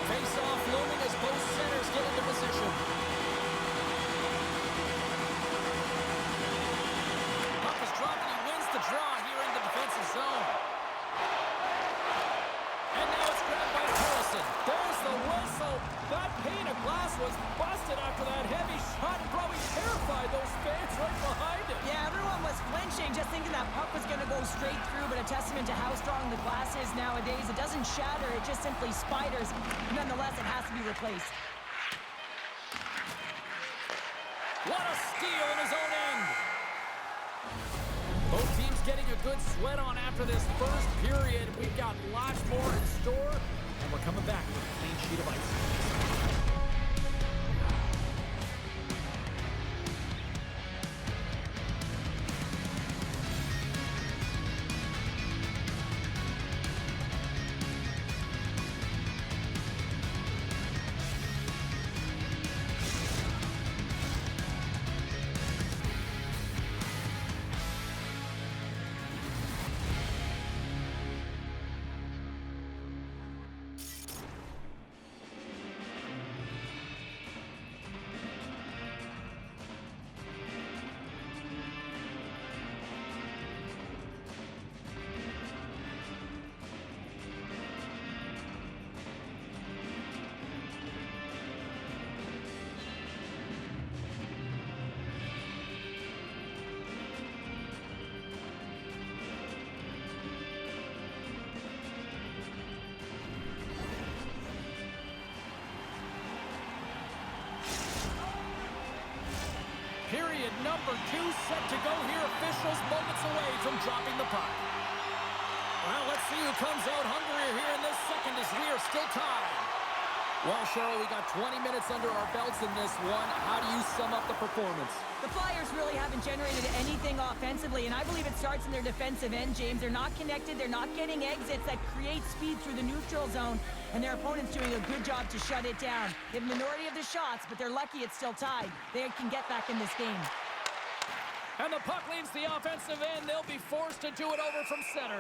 Face-off looming as both centers get into position. Puck is dropped and he wins the draw here in the defensive zone. And now it's grabbed by Harrison. There's the whistle. That pane of glass was busted after that heavy shot and probably terrified those fans right behind it. Yeah, everyone was flinching, just thinking that puck was going to go straight through, but a testament to how strong the glass is nowadays. It doesn't shatter, it just simply spiders. Nonetheless, it has to be replaced. What a steal in his own end. Both teams getting a good sweat on after this first period. We've got lots more in store, and we're coming back with a clean sheet of ice. Period number 2 set to go here. Officials moments away from dropping the puck. Well, let's see who comes out hungrier here in this second as we are still tied. Well, Cheryl, we got 20 minutes under our belts in this one. How do you sum up the performance? The Flyers really haven't generated anything offensively, and I believe it starts in their defensive end, James. They're not connected. They're not getting exits that create speed through the neutral zone, and their opponent's doing a good job to shut it down. They have a minority of the shots, but they're lucky it's still tied. They can get back in this game. And the puck leaves the offensive end. They'll be forced to do it over from center.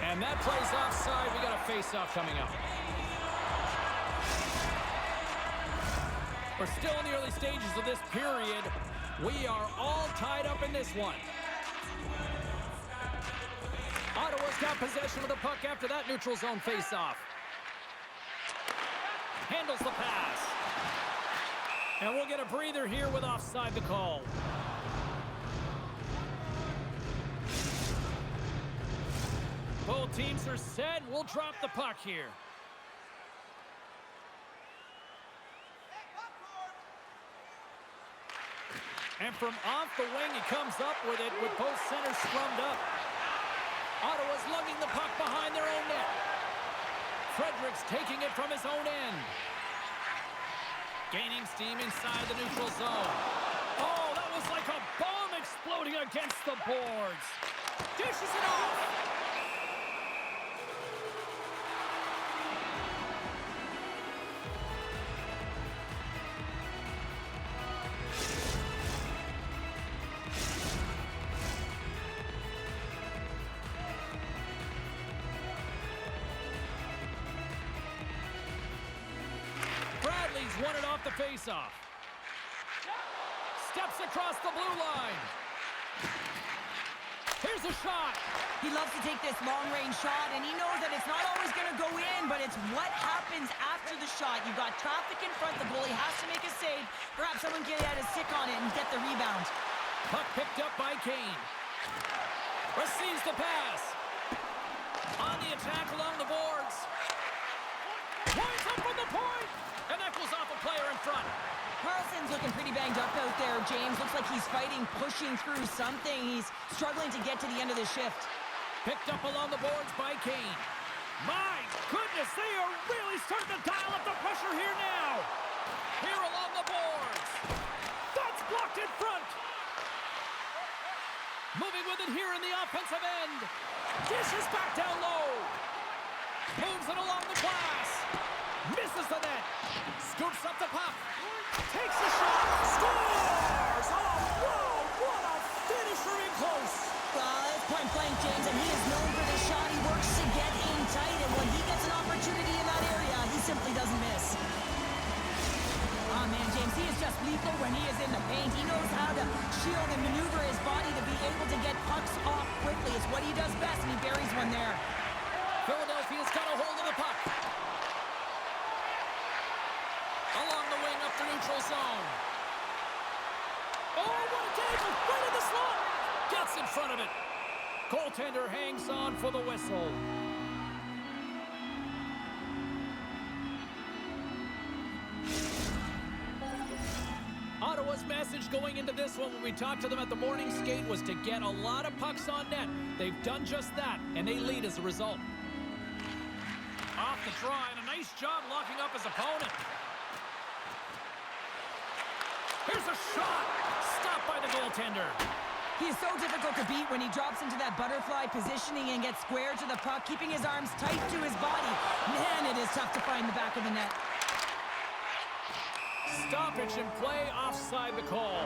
And that plays offside. We got a face-off coming up. We're still in the early stages of this period. We are all tied up in this one. Ottawa's got possession of the puck after that neutral zone face-off. Handles the pass. And we'll get a breather here with offside the call. Both teams are set. We'll drop the puck here. And from off the wing, he comes up with it with both centers scrummed up. Ottawa's lugging the puck behind their own net. Fredericks taking it from his own end. Gaining steam inside the neutral zone. Oh, that was like a bomb exploding against the boards. Dishes it off. Won it off the faceoff. Steps across the blue line. Here's a shot. He loves to take this long-range shot, and he knows that it's not always going to go in, but it's what happens after the shot. You've got traffic in front. The goalie has to make a save. Perhaps someone can get a stick on it and get the rebound. Puck picked up by Kane. Receives the pass. On the attack along the boards. Points up from the point. And that goes off a player in front. Carlson's looking pretty banged up out there, James. Looks like he's fighting, pushing through something. He's struggling to get to the end of the shift. Picked up along the boards by Kane. My goodness, they are really starting to dial up the pressure here now. Here along the boards. That's blocked in front. Moving with it here in the offensive end. Dishes back down low. Moves it along the glass. Misses the net. Scoops up the puck. Takes a shot. Scores! Oh, wow! What a finisher in close. Well, it's point blank, James, and he is known for the shot. He works to get in tight, and when he gets an opportunity in that area, he simply doesn't miss. Oh, man, James, he is just lethal when he is in the paint. He knows how to shield and maneuver his body to be able to get pucks off quickly. It's what he does best, and he buries one there. Philadelphia's got a hold of the puck. Along the wing up the neutral zone. Oh, what a tackle! Right in the slot! Gets in front of it. Goaltender hangs on for the whistle. Ottawa's message going into this one when we talked to them at the morning skate was to get a lot of pucks on net. They've done just that, and they lead as a result. Off the draw, and a nice job locking up his opponent. Here's a shot! Stopped by the goaltender. He is so difficult to beat when he drops into that butterfly positioning and gets square to the puck, keeping his arms tight to his body. Man, it is tough to find the back of the net. Stoppage in play, offside the call.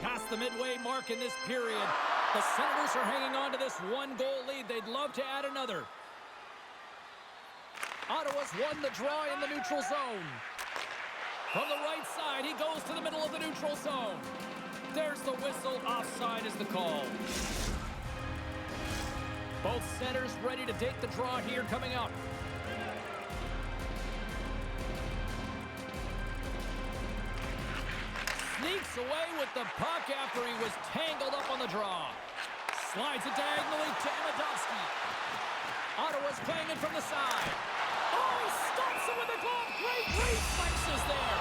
Past the midway mark in this period, the Senators are hanging on to this one-goal lead. They'd love to add another. Ottawa's won the draw in the neutral zone. From the right side, he goes to the middle of the neutral zone. There's the whistle. Offside is the call. Both centers ready to take the draw here coming up. Sneaks away with the puck after he was tangled up on the draw. Slides it diagonally to Amidovsky. Ottawa's playing it from the side. Oh, he stops it with a glove. Great reflexes there.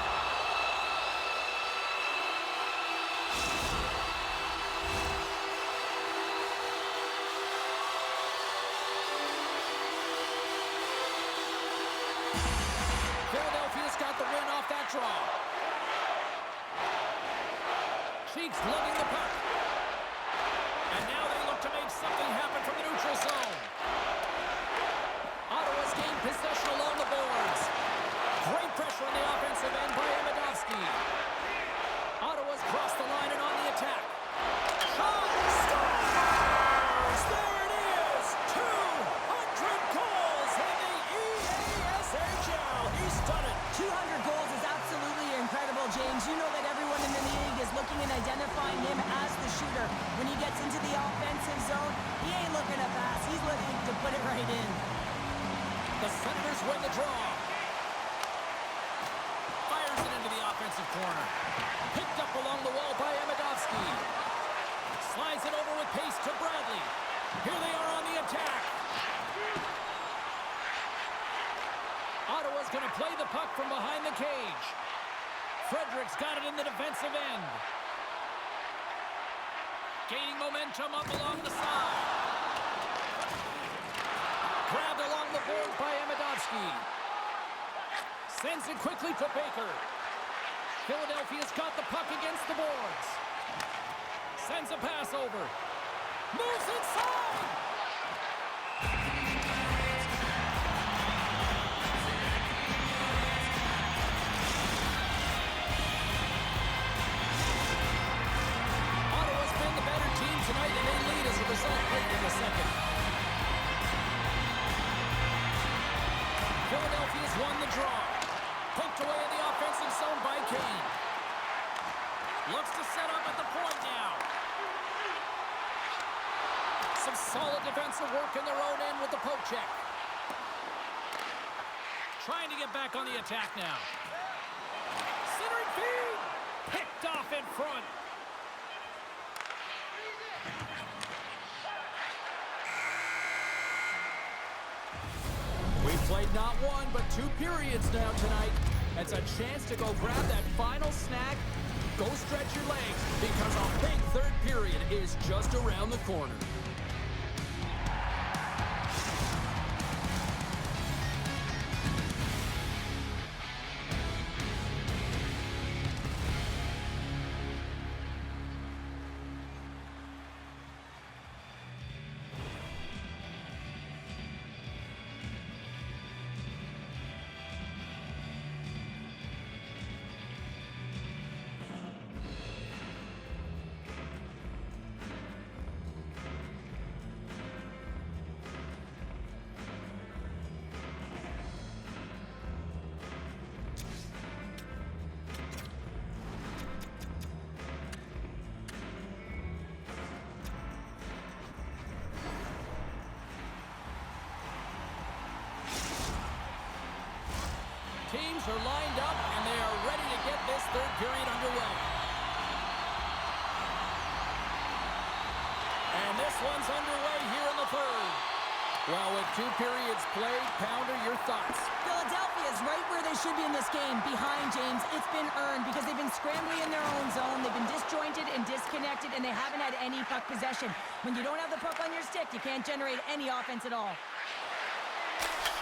Philadelphia's got the win off that draw. Cheeks lugging the puck. And now they look to make something happen from the neutral zone. Ottawa's gained possession along the boards. Great pressure on the offensive end by Amidovsky. Ottawa's crossed the line and on the attack. Shot! Scores! There it is! 200 goals in the EASHL. He's done it. 200 goals is absolutely incredible, James. You know that everyone in the league is looking and identifying him as the shooter. When he gets into the offensive zone, he ain't looking to pass. He's looking to put it right in. The Senators win the draw. Fires it into the offensive corner. Picked up along the wall by Amidovsky. Slides it over with pace to Bradley. Here they are on the attack. Ottawa's going to play the puck from behind the cage. Frederick's got it in the defensive end. Gaining momentum up along the side. Grabbed along the board by Amidovsky. Sends it quickly to Baker. Philadelphia's got the puck against the boards. Sends a pass over. Moves inside! Ottawa's been the better team tonight, and they lead as a result late in the second. Philadelphia's won the draw. Poked away in the offensive zone by Kane. Looks to set up at the point now. Some solid defensive work in their own end with the poke check. Trying to get back on the attack now. Centering feed. Picked off in front. Played not one, but 2 periods now tonight. It's a chance to go grab that final snack. Go stretch your legs, because a big third period is just around the corner. Teams are lined up, and they are ready to get this third period underway. And this one's underway here in the third. Well, with 2 periods played, Pounder, your thoughts? Philadelphia is right where they should be in this game, behind James. It's been earned because they've been scrambling in their own zone. They've been disjointed and disconnected, and they haven't had any puck possession. When you don't have the puck on your stick, you can't generate any offense at all.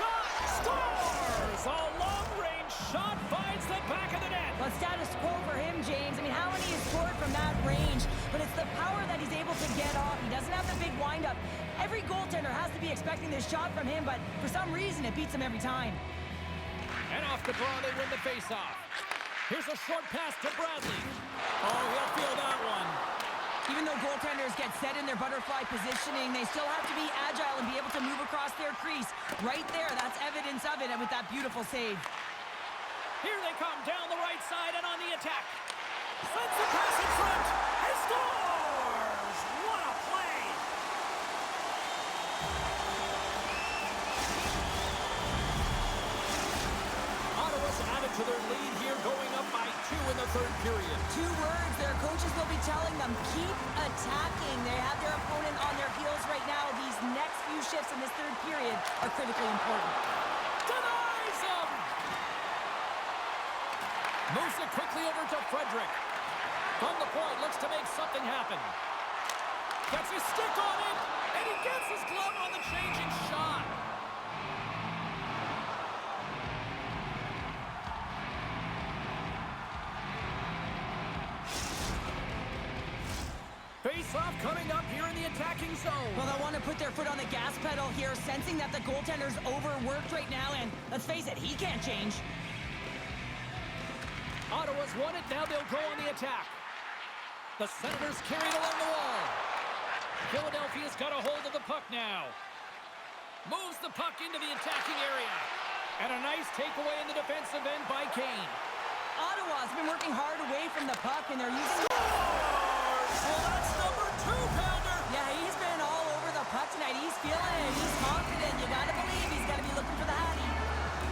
Shot scores! A long-range shot finds the back of the net. Well, status quo for him, James. I mean, how many has scored from that range? But it's the power that he's able to get off. He doesn't have the big windup. Every goaltender has to be expecting this shot from him, but for some reason, it beats him every time. And off the draw, they win the faceoff. Here's a short pass to Bradley. Oh, he'll feel that one. Even though goaltenders get set in their butterfly positioning, they still have to be agile and be able to move across their crease. Right there, that's evidence of it, and with that beautiful save. Here they come down the right side and on the attack. Sends the pass in front and scores! What a play! Ottawa's added to their lead here, going up by 2 in the third period. 2 words their coaches will be telling them: keep attacking. They have their opponent on their heels right now. These next few shifts in this third period are critically important. Denies him! Moves it quickly over to Frederick. From the point, looks to make something happen. Gets his stick on it, and he gets his glove on the changing shot. Face-off coming up here in the attacking zone. Well, they want to put their foot on the gas pedal here, sensing that the goaltender's overworked right now, and let's face it, he can't change. Ottawa's won it, now they'll go on the attack. The Senators carried along the wall. Philadelphia's got a hold of the puck now. Moves the puck into the attacking area. And a nice takeaway in the defensive end by Kane. Ottawa's been working hard away from the puck, and they're using... Well, that's number 2, Pounder. Yeah, he's been all over the puck tonight. He's feeling it. He's confident. You got to believe he's got to be looking for the Hattie.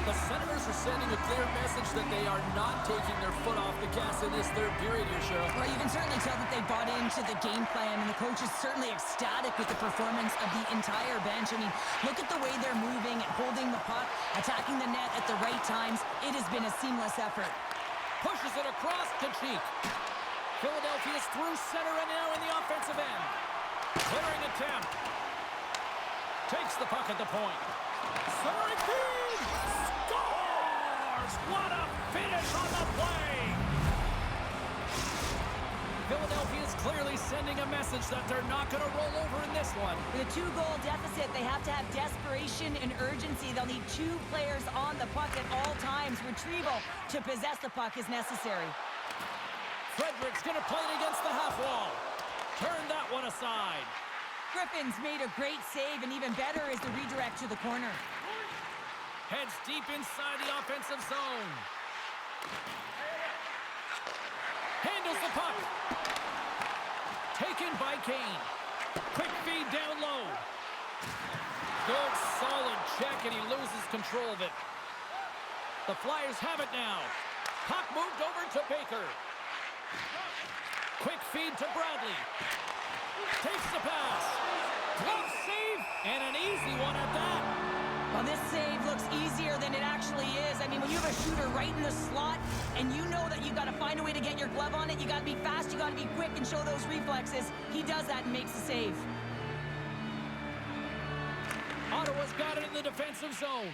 The Senators are sending a clear message that they are not taking their foot off the gas in this third period here, Cheryl. Well, you can certainly tell that they bought into the game plan, and the coach is certainly ecstatic with the performance of the entire bench. I mean, look at the way they're moving and holding the puck, attacking the net at the right times. It has been a seamless effort. Pushes it across to Cheek. Philadelphia's through center and now in the offensive end. Clearing attempt. Takes the puck at the point. Centering feed! Scores! What a finish on the play! Philadelphia's clearly sending a message that they're not going to roll over in this one. With a 2-goal deficit, they have to have desperation and urgency. They'll need 2 players on the puck at all times. Retrieval to possess the puck is necessary. Frederick's going to play it against the half wall. Turn that one aside. Griffin's made a great save, and even better is the redirect to the corner. Heads deep inside the offensive zone. Handles the puck. Taken by Kane. Quick feed down low. Good, solid check, and he loses control of it. The Flyers have it now. Puck moved over to Baker. Quick feed to Bradley. Takes the pass. Glove save, and an easy one at that. Well, this save looks easy. shooter right in the slot, and you know that you got to find a way to get your glove on it. You got to be fast, you got to be quick and show those reflexes. He does that and makes the save. Ottawa's got it in the defensive zone.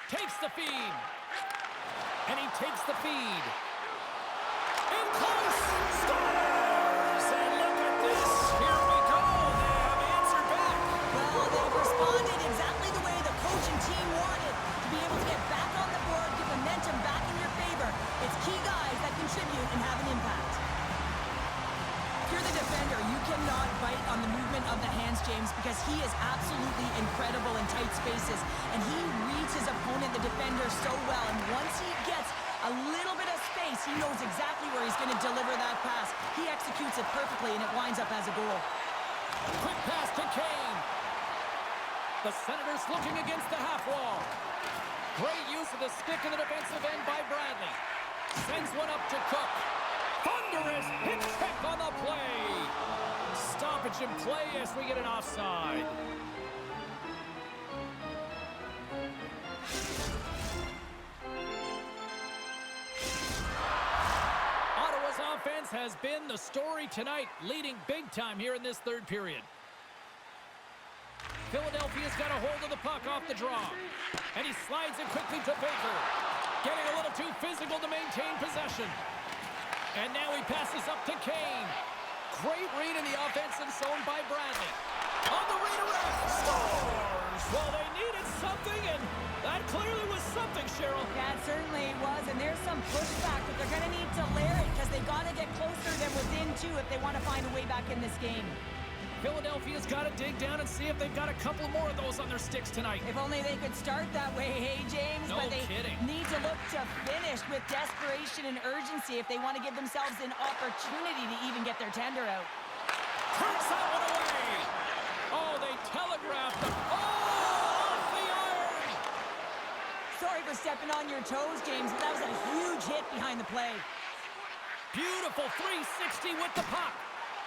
Takes the feed. And he takes the feed. In close. Scores! And look at this. Here we go. They have answered back. Well, they've responded exactly the way the coach and team wanted. To be able to get back on the board, get momentum back in your favor. It's key guys that contribute and have an impact. If you're the defender, you cannot bite on the movement of the hands, James, because he is absolutely incredible in tight spaces. And he reads his opponent, the defender, so well. And once he gets a little bit of space, he knows exactly where he's going to deliver that pass. He executes it perfectly, and it winds up as a goal. Quick pass to Kane. The Senators looking against the half wall. Great use of the stick in the defensive end by Bradley. Sends one up to Cook. Thunderous hit check on the play. Stoppage in play as we get an offside. Ottawa's offense has been the story tonight, leading big time here in this third period. Philadelphia's got a hold of the puck off the draw. And he slides it quickly to Baker. Getting a little too physical to maintain possession. And now he passes up to Kane. Great read in the offensive zone by Bradley. On the redirect. Scores! Well, they needed something, and that clearly was something, Cheryl. Yeah, it certainly was, and there's some pushback, but they're going to need to layer it because they got to get closer than within two if they want to find a way back in this game. Philadelphia's got to dig down and see if they've got a couple more of those on their sticks tonight. If only they could start that way, hey, James? No but they kidding. need to look to finish with desperation and urgency if they want to give themselves an opportunity to even get their tender out. Turns that one away. Oh, they telegraphed them. Oh, off the iron. Sorry for stepping on your toes, James, but that was a huge hit behind the play. Beautiful 360 with the puck.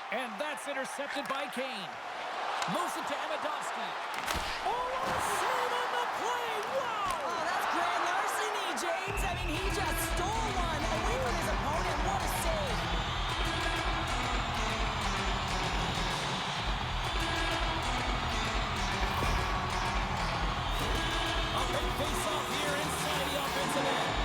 And that's intercepted by Kane. Moves it to Amidovsky. Oh, what a save on the play! Wow! Oh, that's grand larceny, James. I mean, he just stole one away from his opponent. What a save. A big face-off here inside the offensive end.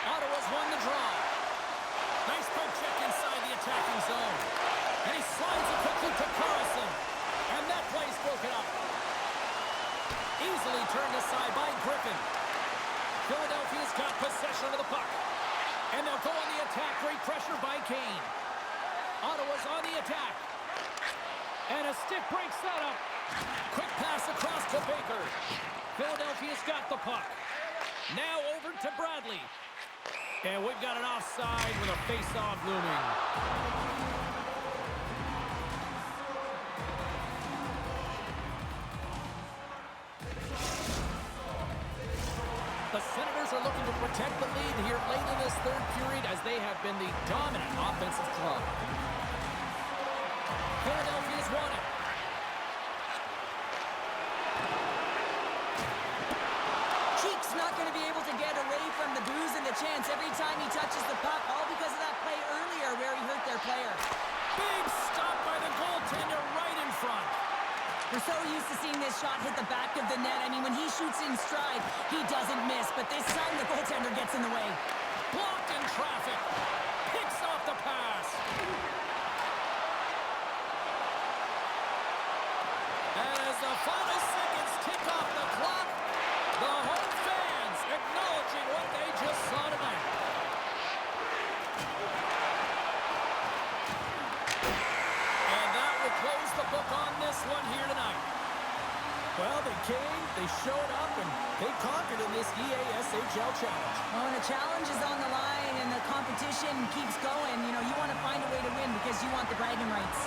Ottawa's won the draw. Nice poke check inside the attacking zone. And he slides it quickly to Carlson. And that play's broken up. Easily turned aside by Griffin. Philadelphia's got possession of the puck. And they'll go on the attack. Great pressure by Kane. Ottawa's on the attack. And a stick breaks that up. Quick pass across to Baker. Philadelphia's got the puck. Now over to Bradley. And we've got an offside with a face-off looming. The Senators are looking to protect the lead here late in this third period as they have been the dominant offensive club. Philadelphia's won it. Cheek's not going to be able to get away from the booze and the chance every time he touches the puck, all because of that play earlier where he hurt their player. Big stop by the goaltender right in front. We're so used to seeing this shot hit the back of the net. I mean, when he shoots in stride, he doesn't miss, but this time the goaltender gets in the way. Blocked in traffic. Picks off the pass. And as the final seconds tick off the clock, the home fans acknowledging what they just saw tonight. And that will close the book on this one here tonight. Well, they came, they showed up, and they conquered in this EASHL challenge. Well, when the challenge is on the line and the competition keeps going, you know, you want to find a way to win because you want the bragging rights.